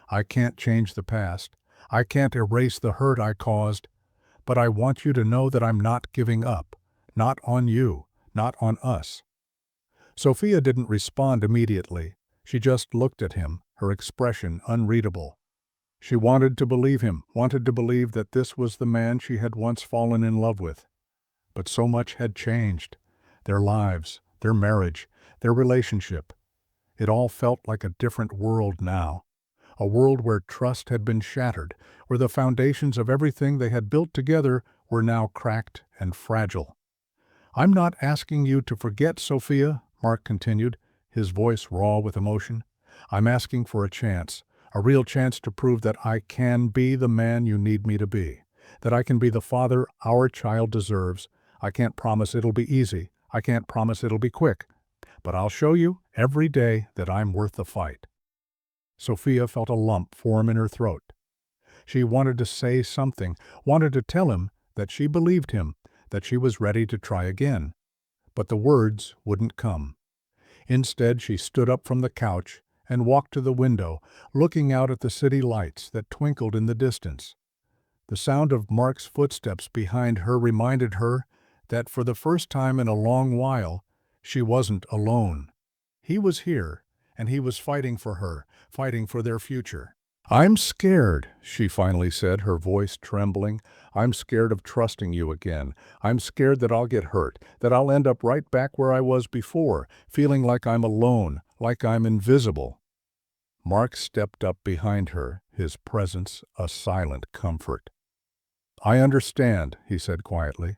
"I can't change the past. I can't erase the hurt I caused. But I want you to know that I'm not giving up. Not on you. Not on us." Sophia didn't respond immediately. She just looked at him, her expression unreadable. She wanted to believe him, wanted to believe that this was the man she had once fallen in love with. But so much had changed. Their lives, their marriage, their relationship. It all felt like a different world now. A world where trust had been shattered, where the foundations of everything they had built together were now cracked and fragile. "I'm not asking you to forget, Sophia," Mark continued, his voice raw with emotion. "I'm asking for a real chance to prove that I can be the man you need me to be, that I can be the father our child deserves. I can't promise it'll be easy. I can't promise it'll be quick. But I'll show you every day that I'm worth the fight." Sophia felt a lump form in her throat. She wanted to say something, wanted to tell him that she believed him, that she was ready to try again. But the words wouldn't come. Instead, she stood up from the couch and walked to the window, looking out at the city lights that twinkled in the distance. The sound of Mark's footsteps behind her reminded her that for the first time in a long while, she wasn't alone. He was here, and he was fighting for her, fighting for their future. "I'm scared," she finally said, her voice trembling. "I'm scared of trusting you again. I'm scared that I'll get hurt, that I'll end up right back where I was before, feeling like I'm alone, like I'm invisible." Mark stepped up behind her, his presence a silent comfort. "I understand," he said quietly,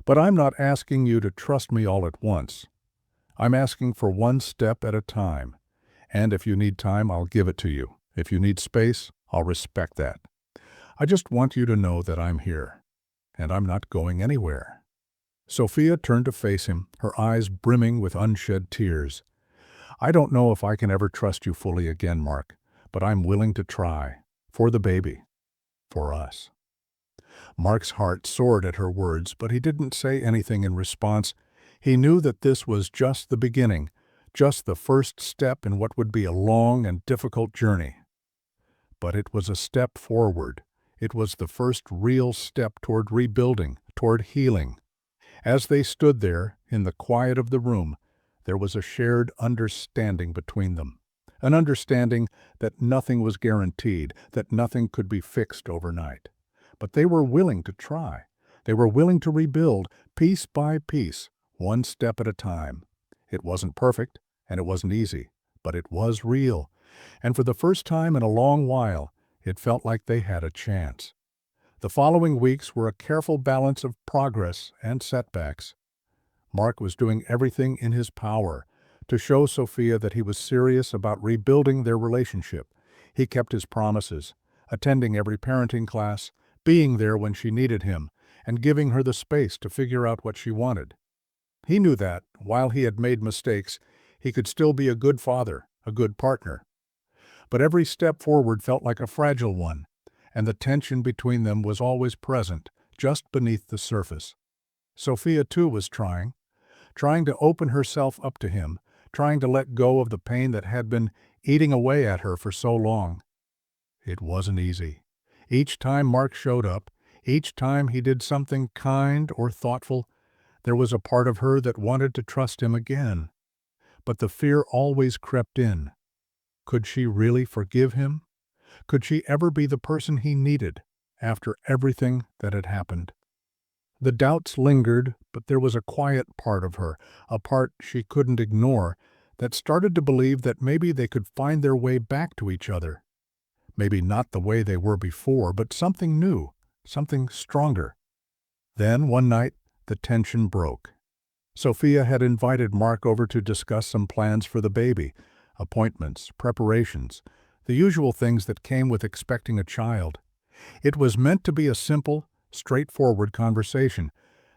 "but I'm not asking you to trust me all at once. I'm asking for one step at a time, and if you need time, I'll give it to you. If you need space, I'll respect that. I just want you to know that I'm here, and I'm not going anywhere." Sophia turned to face him, her eyes brimming with unshed tears. "I don't know if I can ever trust you fully again, Mark, but I'm willing to try. For the baby. For us." Mark's heart soared at her words, but he didn't say anything in response. He knew that this was just the beginning, just the first step in what would be a long and difficult journey. But it was a step forward. It was the first real step toward rebuilding, toward healing. As they stood there, in the quiet of the room, there was a shared understanding between them. An understanding that nothing was guaranteed, that nothing could be fixed overnight. But they were willing to try. They were willing to rebuild, piece by piece, one step at a time. It wasn't perfect, and it wasn't easy, but it was real. And for the first time in a long while, it felt like they had a chance. The following weeks were a careful balance of progress and setbacks. Mark was doing everything in his power to show Sophia that he was serious about rebuilding their relationship. He kept his promises, attending every parenting class, being there when she needed him, and giving her the space to figure out what she wanted. He knew that, while he had made mistakes, he could still be a good father, a good partner. But every step forward felt like a fragile one, and the tension between them was always present, just beneath the surface. Sophia too was trying to open herself up to him, trying to let go of the pain that had been eating away at her for so long. It wasn't easy. Each time Mark showed up, each time he did something kind or thoughtful, there was a part of her that wanted to trust him again. But the fear always crept in. Could she really forgive him? Could she ever be the person he needed after everything that had happened? The doubts lingered, but there was a quiet part of her, a part she couldn't ignore, that started to believe that maybe they could find their way back to each other. Maybe not the way they were before, but something new, something stronger. Then, one night, the tension broke. Sophia had invited Mark over to discuss some plans for the baby, appointments, preparations, the usual things that came with expecting a child. It was meant to be a simple, straightforward conversation,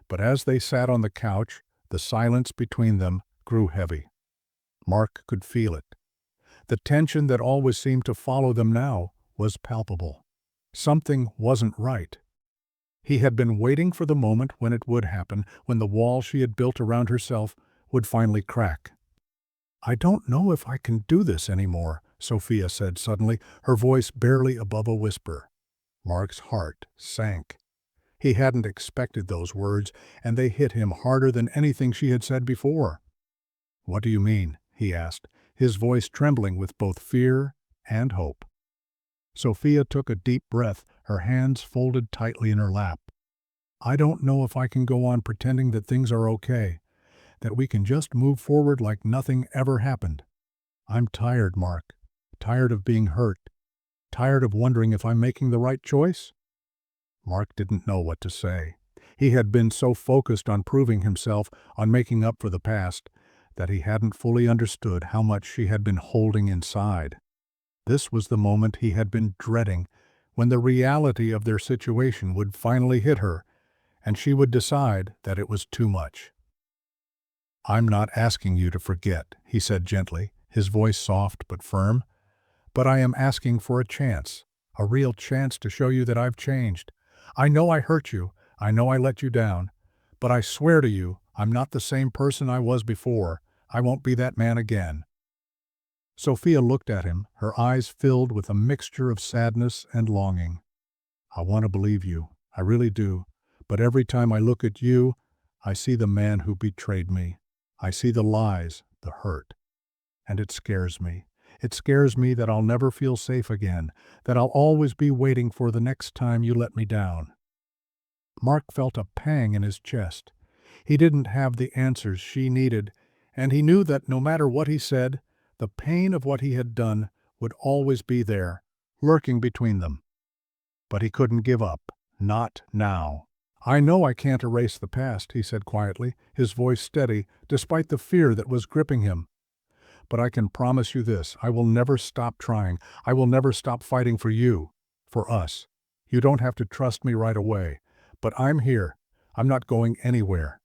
but as they sat on the couch, the silence between them grew heavy. Mark could feel it. The tension that always seemed to follow them now was palpable. Something wasn't right. He had been waiting for the moment when it would happen, when the wall she had built around herself would finally crack. "I don't know if I can do this anymore," Sophia said suddenly, her voice barely above a whisper. Mark's heart sank. He hadn't expected those words, and they hit him harder than anything she had said before. "What do you mean?" he asked, his voice trembling with both fear and hope. Sophia took a deep breath, her hands folded tightly in her lap. "I don't know if I can go on pretending that things are okay, that we can just move forward like nothing ever happened. I'm tired, Mark. Tired of being hurt. Tired of wondering if I'm making the right choice." Mark didn't know what to say. He had been so focused on proving himself, on making up for the past, that he hadn't fully understood how much she had been holding inside. This was the moment he had been dreading, when the reality of their situation would finally hit her, and she would decide that it was too much. "I'm not asking you to forget," he said gently, his voice soft but firm. "But I am asking for a chance, a real chance to show you that I've changed. I know I hurt you, I know I let you down, but I swear to you, I'm not the same person I was before. I won't be that man again." Sophia looked at him, her eyes filled with a mixture of sadness and longing. "I want to believe you, I really do, but every time I look at you, I see the man who betrayed me. I see the lies, the hurt. And it scares me. It scares me that I'll never feel safe again, that I'll always be waiting for the next time you let me down." Mark felt a pang in his chest. He didn't have the answers she needed, and he knew that no matter what he said, the pain of what he had done would always be there, lurking between them. But he couldn't give up. Not now. "I know I can't erase the past," he said quietly, his voice steady, despite the fear that was gripping him. "But I can promise you this, I will never stop trying. I will never stop fighting for you, for us. You don't have to trust me right away, but I'm here. I'm not going anywhere."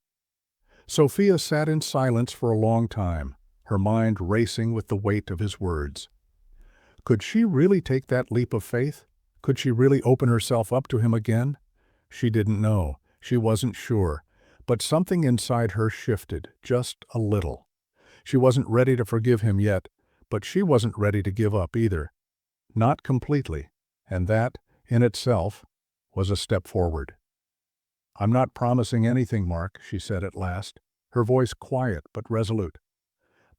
Sophia sat in silence for a long time, her mind racing with the weight of his words. Could she really take that leap of faith? Could she really open herself up to him again? She didn't know. She wasn't sure. But something inside her shifted, just a little. She wasn't ready to forgive him yet, but she wasn't ready to give up either. Not completely. And that, in itself, was a step forward. "I'm not promising anything, Mark," she said at last, her voice quiet but resolute.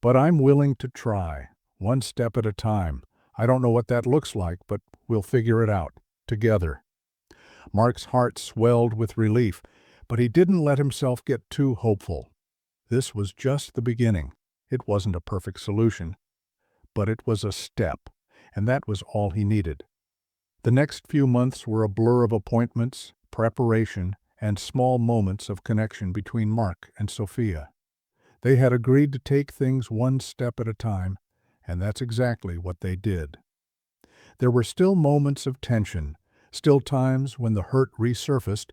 "But I'm willing to try, one step at a time. I don't know what that looks like, but we'll figure it out, together." Mark's heart swelled with relief, but he didn't let himself get too hopeful. This was just the beginning. It wasn't a perfect solution, but it was a step, and that was all he needed. The next few months were a blur of appointments, preparation, and small moments of connection between Mark and Sophia. They had agreed to take things one step at a time, and that's exactly what they did. There were still moments of tension, still times when the hurt resurfaced,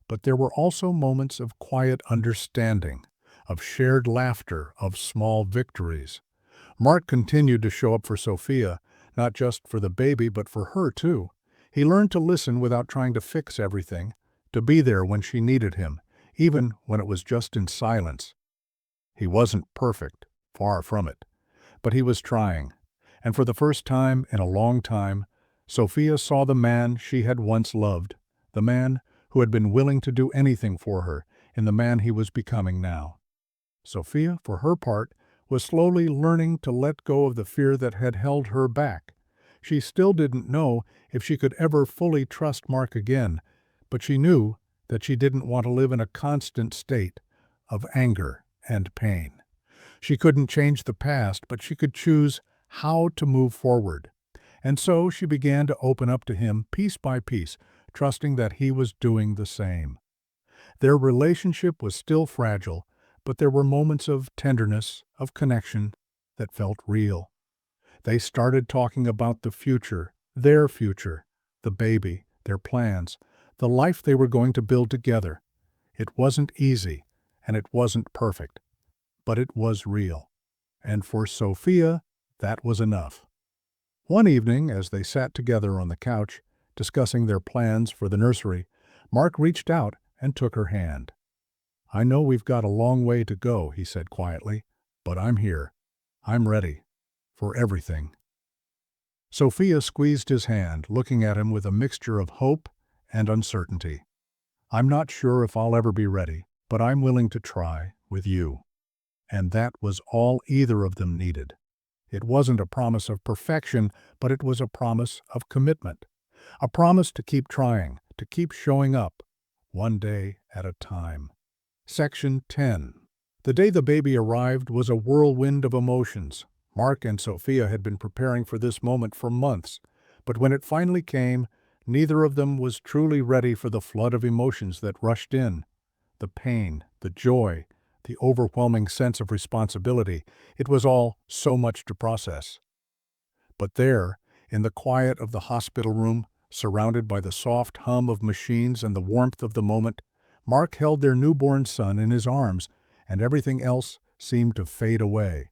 but there were also moments of quiet understanding, of shared laughter, of small victories. Mark continued to show up for Sophia, not just for the baby, but for her too. He learned to listen without trying to fix everything, to be there when she needed him, even when it was just in silence. He wasn't perfect, far from it, but he was trying. And for the first time in a long time, Sophia saw the man she had once loved, the man who had been willing to do anything for her, in the man he was becoming now. Sophia, for her part, was slowly learning to let go of the fear that had held her back. She still didn't know if she could ever fully trust Mark again, but she knew that she didn't want to live in a constant state of anger and pain. She couldn't change the past, but she could choose how to move forward. And so she began to open up to him piece by piece, trusting that he was doing the same. Their relationship was still fragile, but there were moments of tenderness, of connection, that felt real. They started talking about the future, their future, the baby, their plans, the life they were going to build together. It wasn't easy, and it wasn't perfect, but it was real. And for Sophia, that was enough. One evening, as they sat together on the couch, discussing their plans for the nursery, Mark reached out and took her hand. "I know we've got a long way to go," he said quietly, "but I'm here. I'm ready. For everything." Sophia squeezed his hand, looking at him with a mixture of hope and uncertainty. "I'm not sure if I'll ever be ready, but I'm willing to try, with you." And that was all either of them needed. It wasn't a promise of perfection, but it was a promise of commitment. A promise to keep trying, to keep showing up, one day at a time. Section 10. The day the baby arrived was a whirlwind of emotions. Mark and Sophia had been preparing for this moment for months, but when it finally came, neither of them was truly ready for the flood of emotions that rushed in. The pain, the joy, the overwhelming sense of responsibility, it was all so much to process. But there, in the quiet of the hospital room, surrounded by the soft hum of machines and the warmth of the moment, Mark held their newborn son in his arms, and everything else seemed to fade away.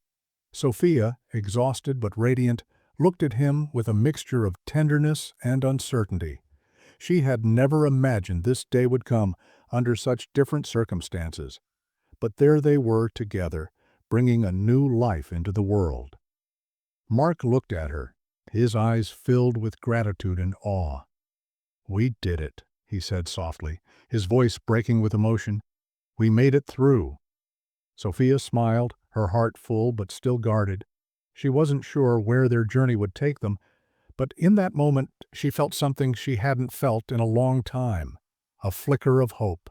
Sophia, exhausted but radiant, looked at him with a mixture of tenderness and uncertainty. She had never imagined this day would come under such different circumstances. But there they were together, bringing a new life into the world. Mark looked at her, his eyes filled with gratitude and awe. "We did it," he said softly, his voice breaking with emotion. "We made it through." Sophia smiled, her heart full but still guarded. She wasn't sure where their journey would take them, but in that moment she felt something she hadn't felt in a long time, a flicker of hope,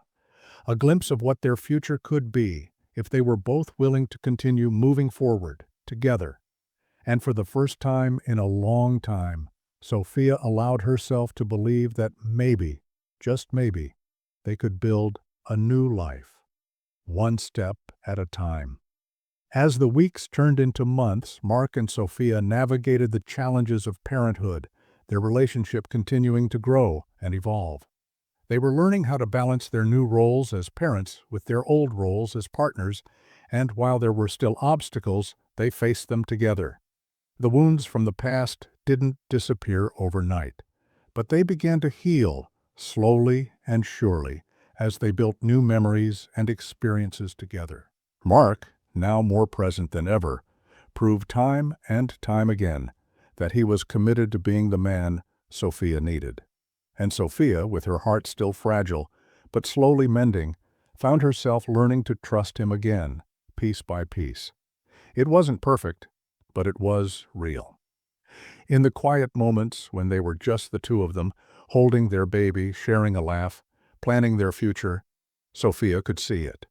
a glimpse of what their future could be if they were both willing to continue moving forward, together. And for the first time in a long time, Sophia allowed herself to believe that maybe, just maybe, they could build a new life, one step at a time. As the weeks turned into months, Mark and Sophia navigated the challenges of parenthood, their relationship continuing to grow and evolve. They were learning how to balance their new roles as parents with their old roles as partners, and while there were still obstacles, they faced them together. The wounds from the past didn't disappear overnight, but they began to heal, slowly and surely, as they built new memories and experiences together. Mark, now more present than ever, proved time and time again that he was committed to being the man Sophia needed. And Sophia, with her heart still fragile, but slowly mending, found herself learning to trust him again, piece by piece. It wasn't perfect, but it was real. In the quiet moments when they were just the two of them, holding their baby, sharing a laugh, planning their future, Sophia could see it.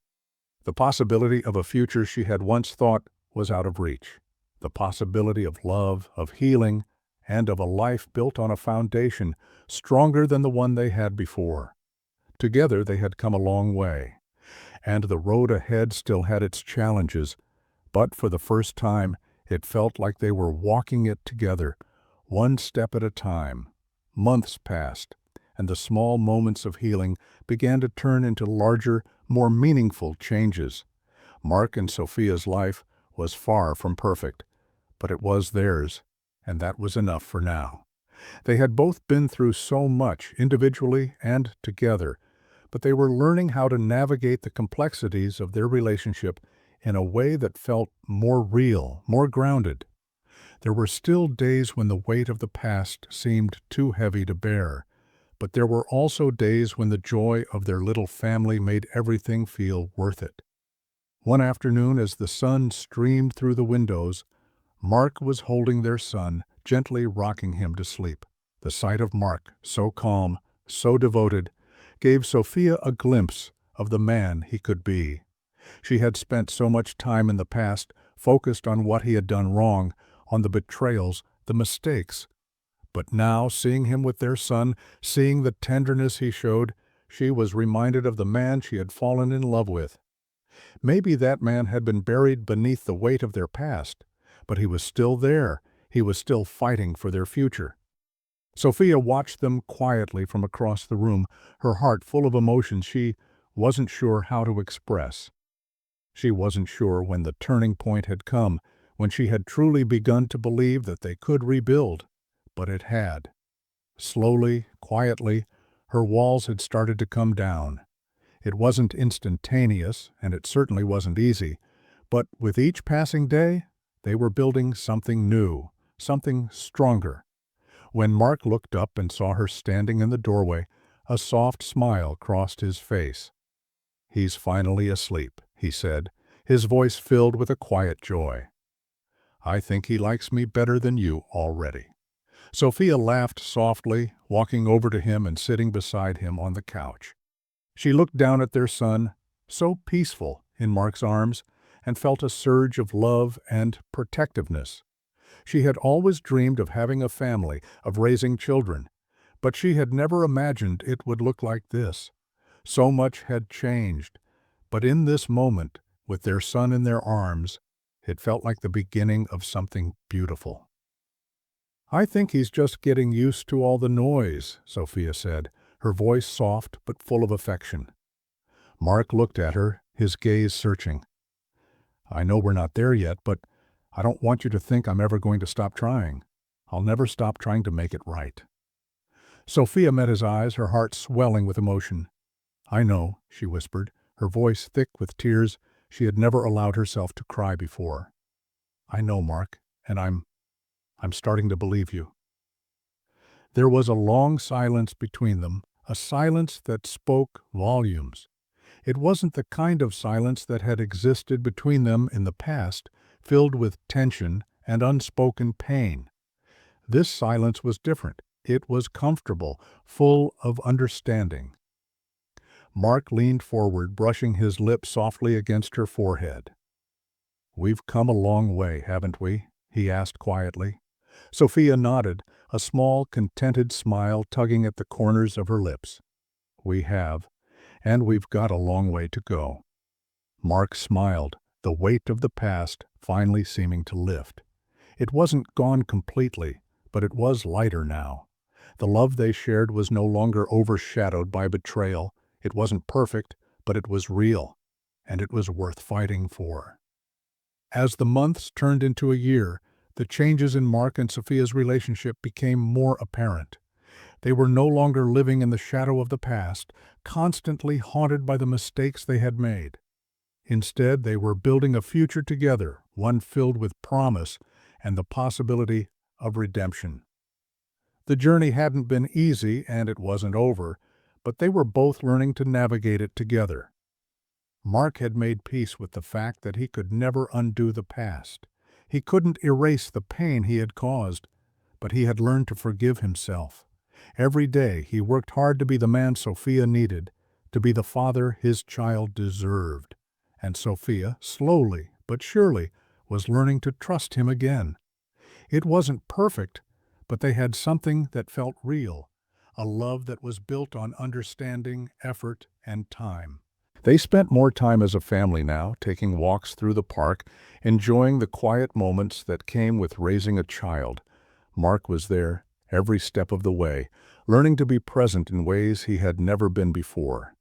The possibility of a future she had once thought was out of reach. The possibility of love, of healing, and of a life built on a foundation stronger than the one they had before. Together they had come a long way, and the road ahead still had its challenges, but for the first time it felt like they were walking it together, One step at a time. Months passed, and the small moments of healing began to turn into larger, more meaningful changes. Mark and Sophia's life was far from perfect, but it was theirs, and that was enough for now. They had both been through so much, individually and together, but they were learning how to navigate the complexities of their relationship in a way that felt more real, more grounded. There were still days when the weight of the past seemed too heavy to bear, but there were also days when the joy of their little family made everything feel worth it. One afternoon, as the sun streamed through the windows, Mark was holding their son, gently rocking him to sleep. The sight of Mark, so calm, so devoted, gave Sophia a glimpse of the man he could be. She had spent so much time in the past focused on what he had done wrong, on the betrayals, the mistakes. But now, seeing him with their son, seeing the tenderness he showed, she was reminded of the man she had fallen in love with. Maybe that man had been buried beneath the weight of their past, but he was still there. He was still fighting for their future. Sophia watched them quietly from across the room, her heart full of emotions she wasn't sure how to express. She wasn't sure when the turning point had come, when she had truly begun to believe that they could rebuild. But it had. Slowly, quietly, her walls had started to come down. It wasn't instantaneous, and it certainly wasn't easy, but with each passing day, they were building something new, something stronger. When Mark looked up and saw her standing in the doorway, a soft smile crossed his face. "He's finally asleep," he said, his voice filled with a quiet joy. "I think he likes me better than you already." Sophia laughed softly, walking over to him and sitting beside him on the couch. She looked down at their son, so peaceful in Mark's arms, and felt a surge of love and protectiveness. She had always dreamed of having a family, of raising children, but she had never imagined it would look like this. So much had changed, but in this moment, with their son in their arms, it felt like the beginning of something beautiful. "I think he's just getting used to all the noise," Sophia said, her voice soft but full of affection. Mark looked at her, his gaze searching. "I know we're not there yet, but I don't want you to think I'm ever going to stop trying. I'll never stop trying to make it right." Sophia met his eyes, her heart swelling with emotion. "I know," she whispered, her voice thick with tears. She had never allowed herself to cry before. "I know, Mark, and I'm starting to believe you." There was a long silence between them, a silence that spoke volumes. It wasn't the kind of silence that had existed between them in the past, filled with tension and unspoken pain. This silence was different. It was comfortable, full of understanding. Mark leaned forward, brushing his lips softly against her forehead. "We've come a long way, haven't we?" he asked quietly. Sophia nodded, a small, contented smile tugging at the corners of her lips. "We have, and we've got a long way to go." Mark smiled, the weight of the past finally seeming to lift. It wasn't gone completely, but it was lighter now. The love they shared was no longer overshadowed by betrayal. It wasn't perfect, but it was real, and it was worth fighting for. As the months turned into a year, the changes in Mark and Sophia's relationship became more apparent. They were no longer living in the shadow of the past, constantly haunted by the mistakes they had made. Instead, they were building a future together, one filled with promise and the possibility of redemption. The journey hadn't been easy, and it wasn't over, but they were both learning to navigate it together. Mark had made peace with the fact that he could never undo the past. He couldn't erase the pain he had caused, but he had learned to forgive himself. Every day he worked hard to be the man Sophia needed, to be the father his child deserved. And Sophia, slowly but surely, was learning to trust him again. It wasn't perfect, but they had something that felt real, a love that was built on understanding, effort, and time. They spent more time as a family now, taking walks through the park, enjoying the quiet moments that came with raising a child. Mark was there, every step of the way, learning to be present in ways he had never been before.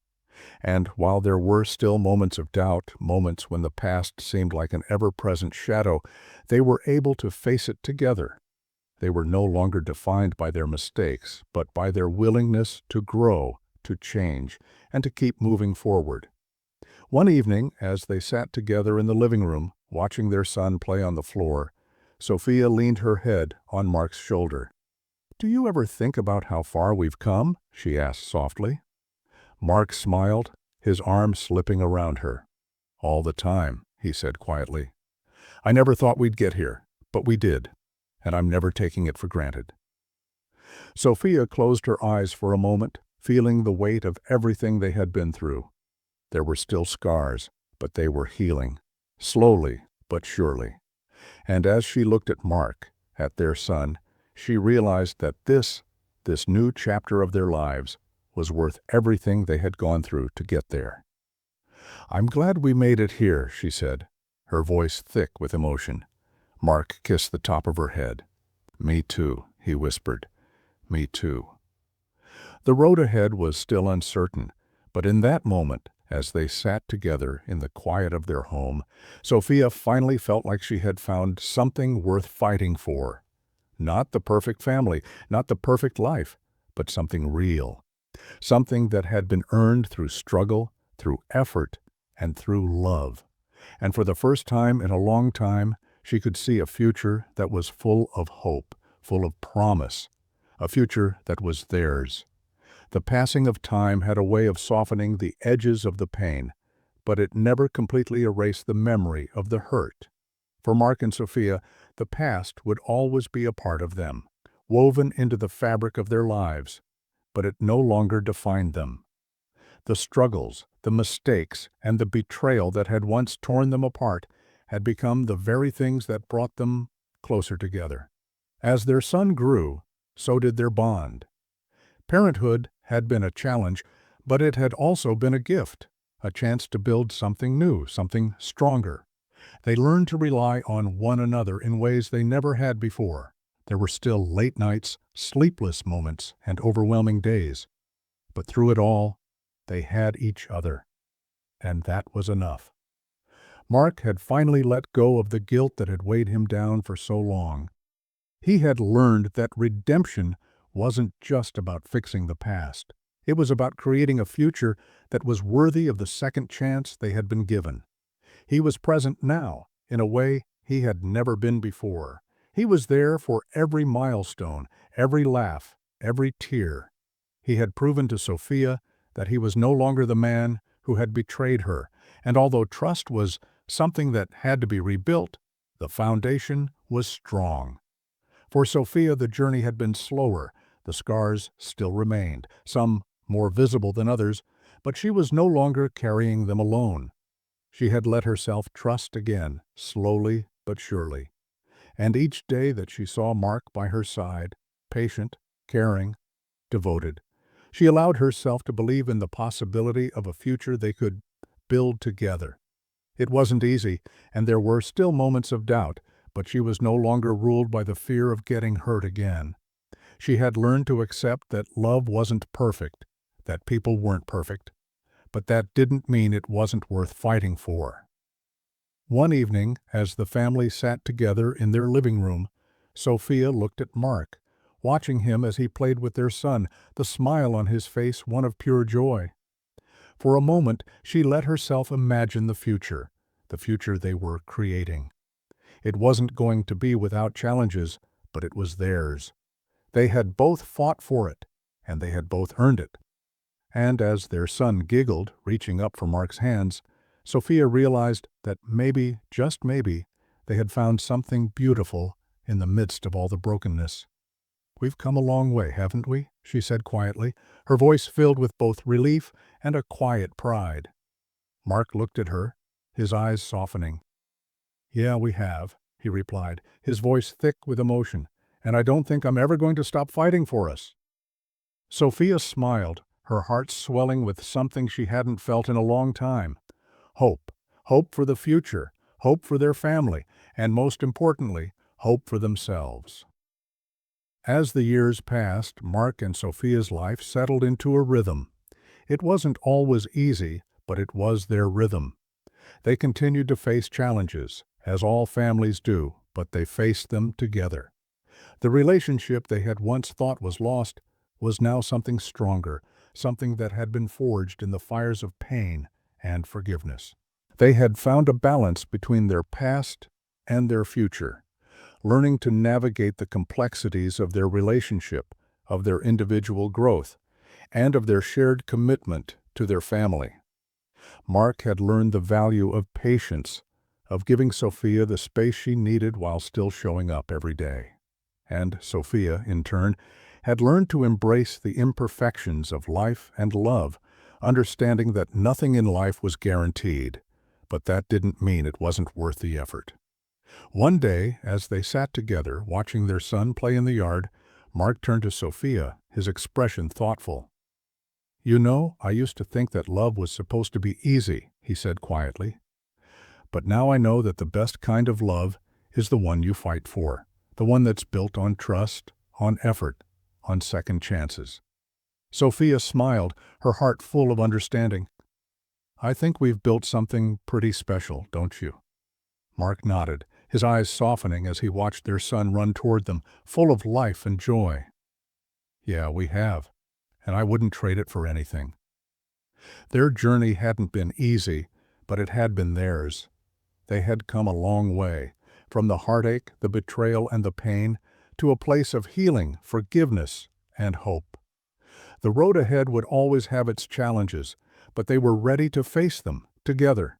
And while there were still moments of doubt, moments when the past seemed like an ever-present shadow, they were able to face it together. They were no longer defined by their mistakes, but by their willingness to grow, to change, and to keep moving forward. One evening, as they sat together in the living room, watching their son play on the floor, Sophia leaned her head on Mark's shoulder. "Do you ever think about how far we've come?" she asked softly. Mark smiled, his arm slipping around her. "All the time," he said quietly. "I never thought we'd get here, but we did, and I'm never taking it for granted." Sophia closed her eyes for a moment, feeling the weight of everything they had been through. There were still scars, but they were healing, slowly but surely. And as she looked at Mark, at their son, she realized that this new chapter of their lives, was worth everything they had gone through to get there. "I'm glad we made it here," she said, her voice thick with emotion. Mark kissed the top of her head. "Me too," he whispered. "Me too." The road ahead was still uncertain, but in that moment, as they sat together in the quiet of their home, Sophia finally felt like she had found something worth fighting for. Not the perfect family, not the perfect life, but something real. Something that had been earned through struggle, through effort, and through love. And for the first time in a long time, she could see a future that was full of hope, full of promise, a future that was theirs. The passing of time had a way of softening the edges of the pain, but it never completely erased the memory of the hurt. For Mark and Sophia, the past would always be a part of them, woven into the fabric of their lives, but it no longer defined them. The struggles, the mistakes, and the betrayal that had once torn them apart had become the very things that brought them closer together. As their son grew, so did their bond. Parenthood had been a challenge, but it had also been a gift, a chance to build something new, something stronger. They learned to rely on one another in ways they never had before. There were still late nights, sleepless moments, and overwhelming days. But through it all, they had each other. And that was enough. Mark had finally let go of the guilt that had weighed him down for so long. He had learned that redemption wasn't just about fixing the past. It was about creating a future that was worthy of the second chance they had been given. He was present now, in a way he had never been before. He was there for every milestone, every laugh, every tear. He had proven to Sophia that he was no longer the man who had betrayed her, and although trust was something that had to be rebuilt, the foundation was strong. For Sophia, the journey had been slower. The scars still remained, some more visible than others, but she was no longer carrying them alone. She had let herself trust again, slowly but surely. And each day that she saw Mark by her side, patient, caring, devoted, she allowed herself to believe in the possibility of a future they could build together. It wasn't easy, and there were still moments of doubt, but she was no longer ruled by the fear of getting hurt again. She had learned to accept that love wasn't perfect, that people weren't perfect, but that didn't mean it wasn't worth fighting for. One evening, as the family sat together in their living room, Sophia looked at Mark, watching him as he played with their son, the smile on his face one of pure joy. For a moment, she let herself imagine the future they were creating. It wasn't going to be without challenges, but it was theirs. They had both fought for it, and they had both earned it. And as their son giggled, reaching up for Mark's hands, Sophia realized that maybe, just maybe, they had found something beautiful in the midst of all the brokenness. "We've come a long way, haven't we?" she said quietly, her voice filled with both relief and a quiet pride. Mark looked at her, his eyes softening. "Yeah, we have," he replied, his voice thick with emotion, "and I don't think I'm ever going to stop fighting for us." Sophia smiled, her heart swelling with something she hadn't felt in a long time. Hope. Hope for the future, hope for their family, and most importantly, hope for themselves. As the years passed, Mark and Sophia's life settled into a rhythm. It wasn't always easy, but it was their rhythm. They continued to face challenges, as all families do, but they faced them together. The relationship they had once thought was lost was now something stronger, something that had been forged in the fires of pain and forgiveness. They had found a balance between their past and their future, learning to navigate the complexities of their relationship, of their individual growth, and of their shared commitment to their family. Mark had learned the value of patience, of giving Sophia the space she needed while still showing up every day. And Sophia, in turn, had learned to embrace the imperfections of life and love, understanding that nothing in life was guaranteed, but that didn't mean it wasn't worth the effort. One day, as they sat together, watching their son play in the yard, Mark turned to Sophia, his expression thoughtful. "You know, I used to think that love was supposed to be easy," he said quietly. "But now I know that the best kind of love is the one you fight for, the one that's built on trust, on effort, on second chances." Sophia smiled, her heart full of understanding. "I think we've built something pretty special, don't you?" Mark nodded, his eyes softening as he watched their son run toward them, full of life and joy. "Yeah, we have, and I wouldn't trade it for anything." Their journey hadn't been easy, but it had been theirs. They had come a long way, from the heartache, the betrayal, and the pain, to a place of healing, forgiveness, and hope. The road ahead would always have its challenges, but they were ready to face them together.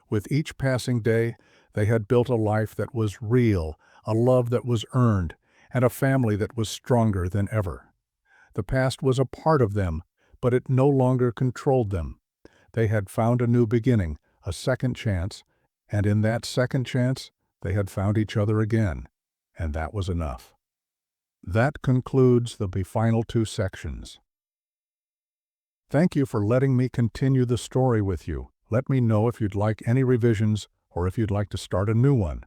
With each passing day, they had built a life that was real, a love that was earned, and a family that was stronger than ever. The past was a part of them, but it no longer controlled them. They had found a new beginning, a second chance, and in that second chance, they had found each other again, and that was enough. That concludes the final two sections. Thank you for letting me continue the story with you. Let me know if you'd like any revisions or if you'd like to start a new one.